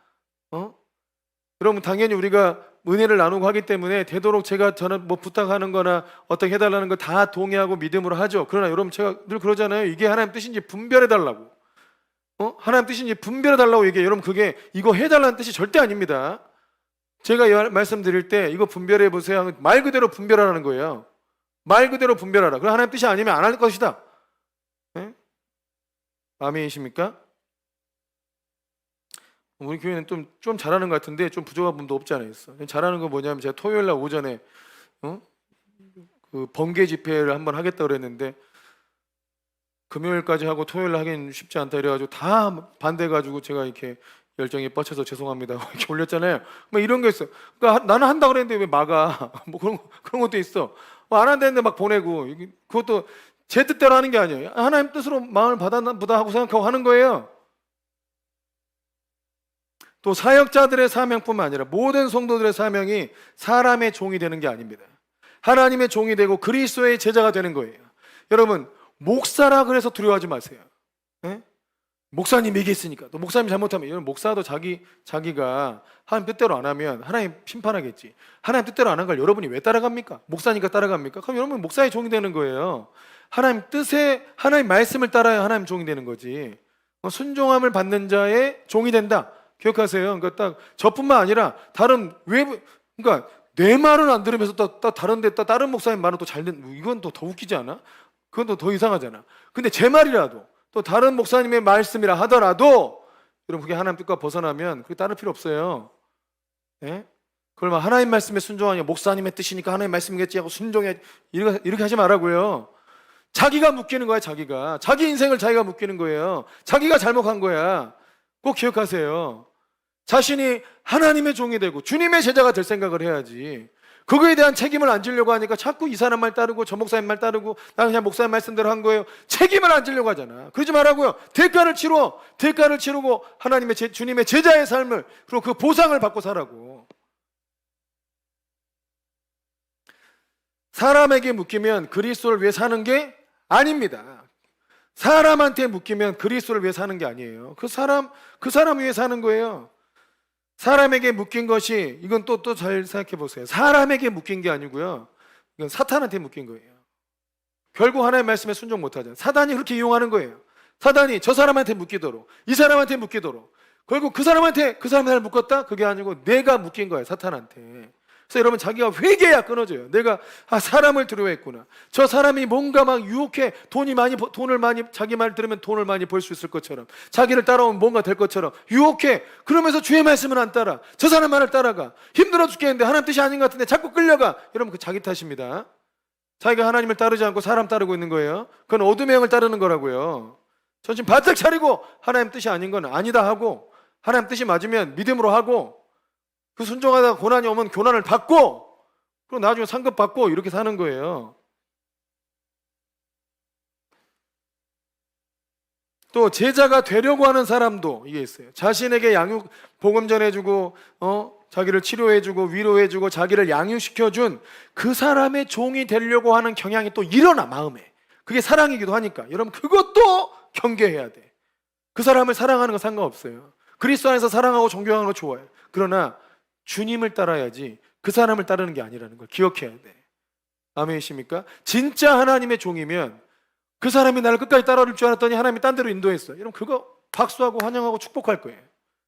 여러분, 당연히 우리가 은혜를 나누고 하기 때문에 되도록 제가 저는 뭐 부탁하는 거나 어떻게 해달라는 거 다 동의하고 믿음으로 하죠. 그러나 여러분, 제가 늘 그러잖아요. 이게 하나님 뜻인지 분별해달라고. 하나님 뜻인지 분별해달라고 얘기해요. 여러분, 그게 이거 해달라는 뜻이 절대 아닙니다. 제가 말씀드릴 때 이거 분별해보세요. 말 그대로 분별하라는 거예요. 말 그대로 분별하라. 그럼 하나님 뜻이 아니면 안 할 것이다. 네? 아멘이십니까? 우리 교회는 좀 잘하는 것 같은데 좀 부족한 분도 없지 않아 있어. 잘하는 거 뭐냐면 제가 토요일 날 오전에 그 번개 집회를 한번 하겠다 그랬는데 금요일까지 하고 토요일 날 하긴 쉽지 않다 이래가지고 다 반대해가지고 제가 이렇게 열정이 뻗쳐서 죄송합니다 이렇게 올렸잖아요. 뭐 이런 게 있어. 그러니까 나는 한다 그랬는데 왜 막아? 뭐 그런 것도 있어. 안 한다는데 막 보내고 그것도 제 뜻대로 하는 게 아니에요. 하나님 뜻으로 마음을 받았나 보다 하고 생각하고 하는 거예요. 또 사역자들의 사명뿐만 아니라 모든 성도들의 사명이 사람의 종이 되는 게 아닙니다. 하나님의 종이 되고 그리스도의 제자가 되는 거예요. 여러분, 목사라 그래서 두려워하지 마세요. 네? 목사님 얘기했으니까. 또 목사님 잘못하면, 여러분, 목사도 자기가 하나님 뜻대로 안 하면 하나님 심판하겠지. 하나님 뜻대로 안 한 걸 여러분이 왜 따라갑니까? 목사니까 따라갑니까? 그럼 여러분 목사의 종이 되는 거예요. 하나님 뜻에, 하나님 말씀을 따라야 하나님 종이 되는 거지. 순종함을 받는 자의 종이 된다. 기억하세요. 그러니까 딱 저뿐만 아니라 다른 외부, 그러니까 내 말은 안 들으면서 또 다른데 다른 목사님 말은 또 잘 듣는, 이건 또 더 웃기지 않아? 그건 또 더 이상하잖아. 근데 제 말이라도 또 다른 목사님의 말씀이라 하더라도 여러분 그게 하나님 뜻과 벗어나면 그게 따를 필요 없어요. 예? 그걸 막 하나님 말씀에 순종하냐, 목사님의 뜻이니까 하나님 말씀이겠지 하고 순종해, 이렇게 하지 말라고요. 자기가 묶이는 거야. 자기가 자기 인생을 자기가 묶이는 거예요. 자기가 잘못한 거야. 꼭 기억하세요. 자신이 하나님의 종이 되고 주님의 제자가 될 생각을 해야지. 그거에 대한 책임을 안 지려고 하니까 자꾸 이 사람 말 따르고 저 목사님 말 따르고 나는 그냥 목사님 말씀대로 한 거예요. 책임을 안 지려고 하잖아. 그러지 말라고요. 대가를 치르고 하나님의 주님의 제자의 삶을, 그리고 그 보상을 받고 살라고. 사람에게 묶이면 그리스도를 위해 사는 게 아닙니다. 사람한테 묶이면 그리스도를 위해 사는 게 아니에요. 그 사람 위해 사는 거예요. 사람에게 묶인 것이, 이건 또 잘 생각해 보세요. 사람에게 묶인 게 아니고요. 이건 사탄한테 묶인 거예요. 결국 하나님의 말씀에 순종 못 하잖아요. 사단이 그렇게 이용하는 거예요. 사단이 저 사람한테 묶이도록, 이 사람한테 묶이도록. 결국 그 사람한테 묶었다? 그게 아니고 내가 묶인 거예요. 사탄한테. 그래서 여러분, 자기가 회개해야 끊어져요. 내가 사람을 두려워했구나. 저 사람이 뭔가 막 유혹해. 돈을 많이, 자기 말 들으면 돈을 많이 벌 수 있을 것처럼, 자기를 따라오면 뭔가 될 것처럼 유혹해. 그러면서 주의 말씀은 안 따라. 저 사람 말을 따라가. 힘들어 죽겠는데 하나님 뜻이 아닌 것 같은데 자꾸 끌려가. 여러분, 그 자기 탓입니다. 자기가 하나님을 따르지 않고 사람 따르고 있는 거예요. 그건 어둠의 영을 따르는 거라고요. 정신 바짝 차리고 하나님 뜻이 아닌 건 아니다 하고, 하나님 뜻이 맞으면 믿음으로 하고, 그 순종하다가 고난이 오면 고난을 받고, 그리고 나중에 상급 받고, 이렇게 사는 거예요. 또 제자가 되려고 하는 사람도 이게 있어요. 자신에게 복음 전해주고 자기를 치료해주고 위로해주고 자기를 양육시켜준 그 사람의 종이 되려고 하는 경향이 또 일어나, 마음에. 그게 사랑이기도 하니까 여러분, 그것도 경계해야 돼. 그 사람을 사랑하는 건 상관없어요. 그리스도 안에서 사랑하고 존경하는 거 좋아요. 그러나 주님을 따라야지 그 사람을 따르는 게 아니라는 걸 기억해야 돼. 아멘이십니까? 진짜 하나님의 종이면 그 사람이 나를 끝까지 따라올 줄 알았더니 하나님이 딴 데로 인도했어. 여러분, 그거 박수하고 환영하고 축복할 거예요.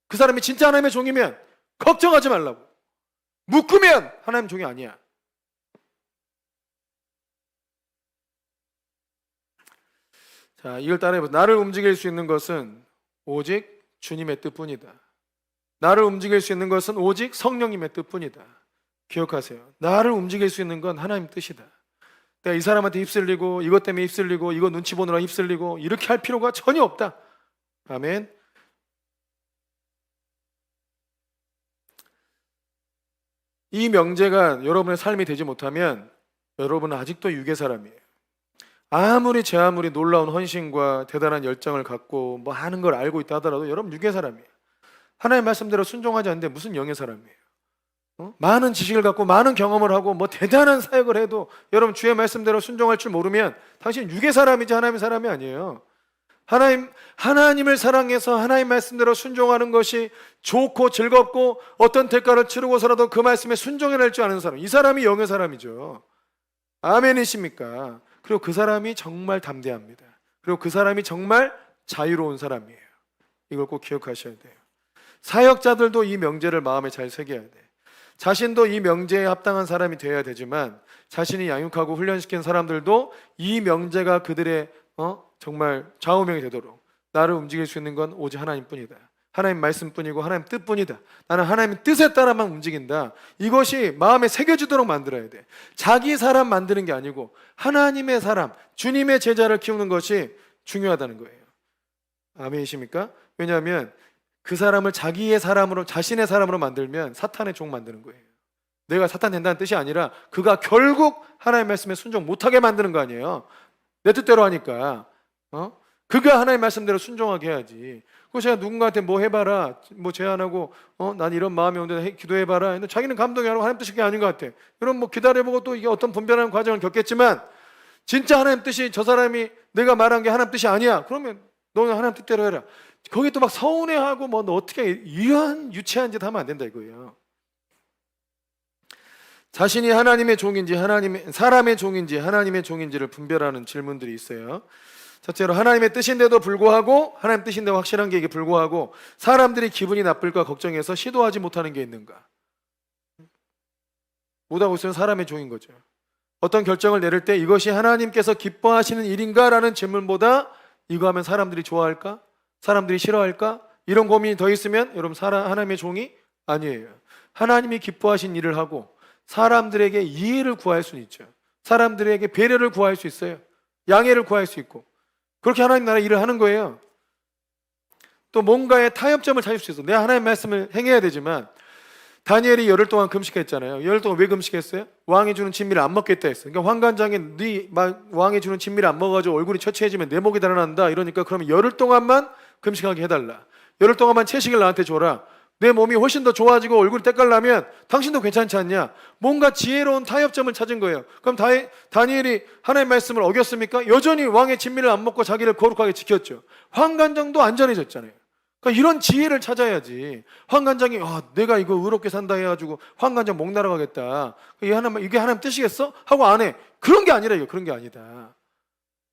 그 사람이 진짜 하나님의 종이면 걱정하지 말라고. 묶으면 하나님 종이 아니야. 자, 이걸 따라해보세요. 나를 움직일 수 있는 것은 오직 주님의 뜻뿐이다. 나를 움직일 수 있는 것은 오직 성령님의 뜻뿐이다. 기억하세요. 나를 움직일 수 있는 건 하나님 뜻이다. 내가 이 사람한테 휩쓸리고 이것 때문에 휩쓸리고 이거 눈치 보느라 휩쓸리고 이렇게 할 필요가 전혀 없다. 아멘. 이 명제가 여러분의 삶이 되지 못하면 여러분은 아직도 유괴 사람이에요. 제 아무리 놀라운 헌신과 대단한 열정을 갖고 뭐 하는 걸 알고 있다 하더라도 여러분 육의 사람이에요. 하나님 말씀대로 순종하지 않는데 무슨 영의 사람이에요? 많은 지식을 갖고 많은 경험을 하고 뭐 대단한 사역을 해도 여러분 주의 말씀대로 순종할 줄 모르면 당신 육의 사람이지 하나님의 사람이 아니에요. 하나님을 사랑해서 하나님 말씀대로 순종하는 것이 좋고 즐겁고 어떤 대가를 치르고서라도 그 말씀에 순종해낼 줄 아는 사람, 이 사람이 영의 사람이죠. 아멘이십니까? 그리고 그 사람이 정말 담대합니다. 그리고 그 사람이 정말 자유로운 사람이에요. 이걸 꼭 기억하셔야 돼요. 사역자들도 이 명제를 마음에 잘 새겨야 돼. 자신도 이 명제에 합당한 사람이 되어야 되지만 자신이 양육하고 훈련시킨 사람들도 이 명제가 그들의 정말 좌우명이 되도록 나를 움직일 수 있는 건 오직 하나님뿐이다. 하나님 말씀뿐이고 하나님 뜻뿐이다. 나는 하나님의 뜻에 따라만 움직인다. 이것이 마음에 새겨지도록 만들어야 돼. 자기 사람 만드는 게 아니고 하나님의 사람, 주님의 제자를 키우는 것이 중요하다는 거예요. 아멘이십니까? 왜냐하면 그 사람을 자기의 사람으로, 자신의 사람으로 만들면 사탄의 종 만드는 거예요. 내가 사탄 된다는 뜻이 아니라 그가 결국 하나님의 말씀에 순종 못하게 만드는 거 아니에요. 내 뜻대로 하니까 그가 하나님의 말씀대로 순종하게 해야지. 그거 제가 누군가한테 뭐 해봐라, 뭐 제안하고 난 이런 마음이 오는데 기도해봐라 했는데 자기는 감동이 아니고 하나님 뜻이 그게 아닌 것 같아. 그럼 뭐 기다려보고 또 이게 어떤 분별하는 과정을 겪겠지만 진짜 하나님 뜻이, 저 사람이 내가 말한 게 하나님 뜻이 아니야, 그러면 너는 하나님 뜻대로 해라. 거기 또 막 서운해하고 뭐 너 어떻게 이런 유치한 짓 하면 안 된다 이거예요. 자신이 하나님의 종인지 사람의 종인지 하나님의 종인지를 분별하는 질문들이 있어요. 첫째로 하나님의 뜻인데도 불구하고, 하나님 뜻인데도 확실한 게 이게 불구하고 사람들이 기분이 나쁠까 걱정해서 시도하지 못하는 게 있는가? 못하고 있으면 사람의 종인 거죠. 어떤 결정을 내릴 때 이것이 하나님께서 기뻐하시는 일인가? 라는 질문보다 이거 하면 사람들이 좋아할까? 사람들이 싫어할까? 이런 고민이 더 있으면 여러분 하나님의 종이 아니에요. 하나님이 기뻐하신 일을 하고 사람들에게 이해를 구할 수는 있죠. 사람들에게 배려를 구할 수 있어요. 양해를 구할 수 있고 그렇게 하나님 나라 일을 하는 거예요. 또 뭔가의 타협점을 찾을 수 있어. 내가 하나님의 말씀을 행해야 되지만 다니엘이 열흘 동안 금식했잖아요. 열흘 동안 왜 금식했어요? 왕이 주는 진미를 안 먹겠다 했어요. 그러니까 환관장에 왕이 주는 진미를 안 먹어가지고 얼굴이 처치해지면 내 목이 달아난다 이러니까 그러면 열흘 동안만 금식하게 해달라. 열흘 동안만 채식을 나한테 줘라. 내 몸이 훨씬 더 좋아지고 얼굴이 때깔나면 당신도 괜찮지 않냐? 뭔가 지혜로운 타협점을 찾은 거예요. 그럼 다니엘이 하나님의 말씀을 어겼습니까? 여전히 왕의 진미를 안 먹고 자기를 거룩하게 지켰죠. 환관장도 안전해졌잖아요. 그러니까 이런 지혜를 찾아야지. 환관장이 내가 이거 의롭게 산다 해가지고 환관장 목 날아가겠다, 이게 하나님 뜻이겠어? 하고 안 해. 그런 게 아니라 이거 그런 게 아니다.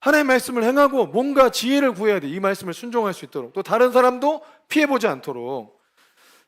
하나님의 말씀을 행하고 뭔가 지혜를 구해야 돼. 이 말씀을 순종할 수 있도록, 또 다른 사람도 피해보지 않도록.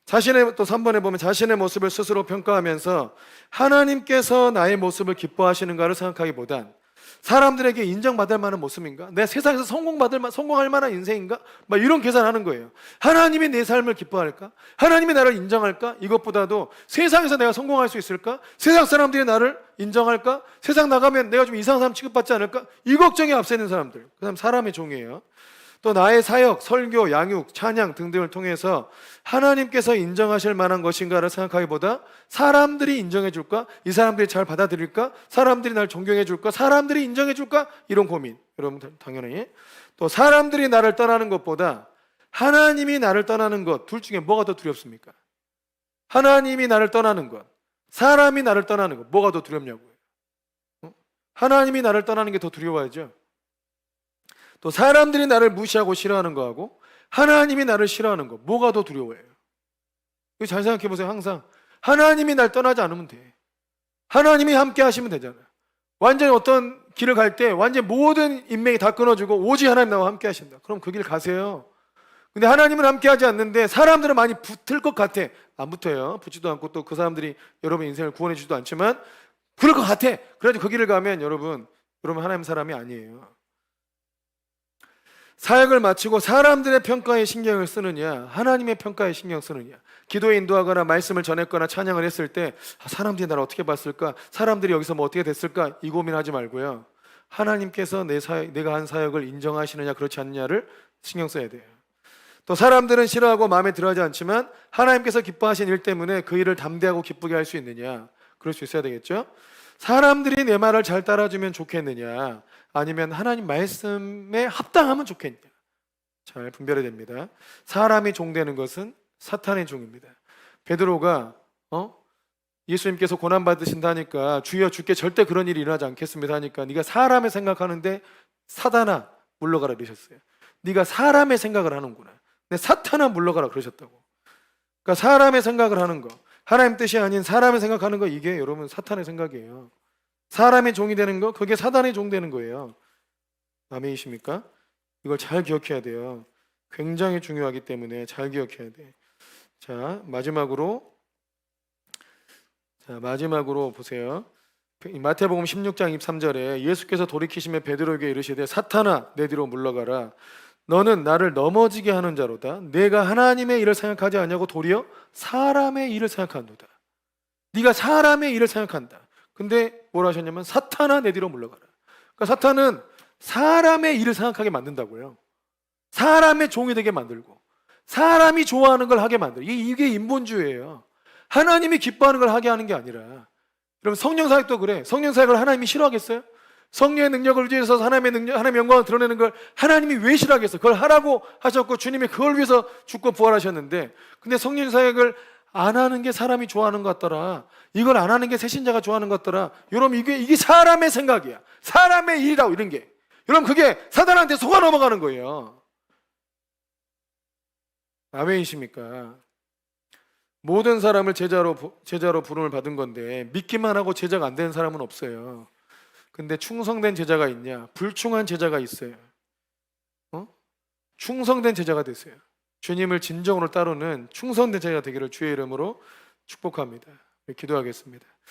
또 3번에 보면 자신의 모습을 스스로 평가하면서 하나님께서 나의 모습을 기뻐하시는가를 생각하기보단 사람들에게 인정받을 만한 모습인가? 내 세상에서 성공할 만한 인생인가? 막 이런 계산하는 거예요. 하나님이 내 삶을 기뻐할까? 하나님이 나를 인정할까? 이것보다도 세상에서 내가 성공할 수 있을까? 세상 사람들이 나를 인정할까? 세상 나가면 내가 좀 이상한 사람 취급받지 않을까? 이 걱정이 앞서는 사람들, 그 다음 사람의 종이에요. 또 나의 사역, 설교, 양육, 찬양 등등을 통해서 하나님께서 인정하실 만한 것인가를 생각하기보다 사람들이 인정해 줄까? 이 사람들이 잘 받아들일까? 사람들이 날 존경해 줄까? 사람들이 인정해 줄까? 이런 고민. 여러분 당연히. 또 사람들이 나를 떠나는 것보다 하나님이 나를 떠나는 것, 둘 중에 뭐가 더 두렵습니까? 하나님이 나를 떠나는 것, 사람이 나를 떠나는 것, 뭐가 더 두렵냐고요. 하나님이 나를 떠나는 게 더 두려워야죠. 또 사람들이 나를 무시하고 싫어하는 거하고 하나님이 나를 싫어하는 거, 뭐가 더 두려워해요? 이거 잘 생각해 보세요. 항상 하나님이 날 떠나지 않으면 돼. 하나님이 함께 하시면 되잖아요. 완전히 어떤 길을 갈 때 완전히 모든 인맥이 다 끊어지고 오직 하나님 나와 함께 하신다. 그럼 그 길 가세요. 근데 하나님은 함께 하지 않는데 사람들은 많이 붙을 것 같아. 안 붙어요. 붙지도 않고 또 그 사람들이 여러분 인생을 구원해 주지도 않지만 그럴 것 같아. 그래가지고 그 길을 가면 여러분 하나님 사람이 아니에요. 사역을 마치고 사람들의 평가에 신경을 쓰느냐, 하나님의 평가에 신경 쓰느냐. 기도에 인도하거나 말씀을 전했거나 찬양을 했을 때 사람들이 나를 어떻게 봤을까? 사람들이 여기서 뭐 어떻게 됐을까? 이 고민하지 말고요. 하나님께서 내가 한 사역을 인정하시느냐 그렇지 않느냐를 신경 써야 돼요. 또 사람들은 싫어하고 마음에 들어하지 않지만 하나님께서 기뻐하신 일 때문에 그 일을 담대하고 기쁘게 할 수 있느냐, 그럴 수 있어야 되겠죠. 사람들이 내 말을 잘 따라주면 좋겠느냐, 아니면 하나님 말씀에 합당하면 좋겠냐. 잘 분별해야 됩니다. 사람이 종되는 것은 사탄의 종입니다. 베드로가 예수님께서 고난 받으신다니까 주여 주께 절대 그런 일이 일어나지 않겠습니다 하니까 네가 사람의 생각하는데 사단아 물러가라 그러셨어요. 네가 사람의 생각을 하는구나. 근데 사탄아 물러가라 그러셨다고. 그러니까 사람의 생각을 하는 거, 하나님 뜻이 아닌 사람의 생각하는 거, 이게 여러분 사탄의 생각이에요. 사람의 종이 되는 거, 그게 사단의 종 되는 거예요. 아멘이십니까? 이걸 잘 기억해야 돼요. 굉장히 중요하기 때문에 잘 기억해야 돼. 자, 마지막으로 보세요. 마태복음 16장 23절에 예수께서 돌이키시며 베드로에게 이르시되 사탄아 내 뒤로 물러가라. 너는 나를 넘어지게 하는 자로다. 내가 하나님의 일을 생각하지 않냐고 도리어 사람의 일을 생각한도다. 네가 사람의 일을 생각한다. 근데 뭐라 하셨냐면 사탄아 내 뒤로 물러가라. 그러니까 사탄은 사람의 일을 생각하게 만든다고요. 사람의 종이 되게 만들고 사람이 좋아하는 걸 하게 만들고, 이게 인본주의예요. 하나님이 기뻐하는 걸 하게 하는 게 아니라. 여러분 성령 사역도 그래. 성령 사역을 하나님이 싫어하겠어요? 성령의 능력을 위해서 하나님의 영광을 드러내는 걸 하나님이 왜 싫어하겠어요? 그걸 하라고 하셨고 주님이 그걸 위해서 죽고 부활하셨는데, 근데 성령 사역을 안 하는 게 사람이 좋아하는 것 같더라. 이걸 안 하는 게 새신자가 좋아하는 것 같더라. 여러분 이게 사람의 생각이야. 사람의 일이라고, 이런 게. 여러분 그게 사단한테 속아 넘어가는 거예요. 아멘이십니까? 모든 사람을 제자로 부름을 받은 건데 믿기만 하고 제자가 안 되는 사람은 없어요. 근데 충성된 제자가 있냐? 불충한 제자가 있어요. 충성된 제자가 되세요. 주님을 진정으로 따르는 충성된 제자가 되기를 주의 이름으로 축복합니다. 기도하겠습니다.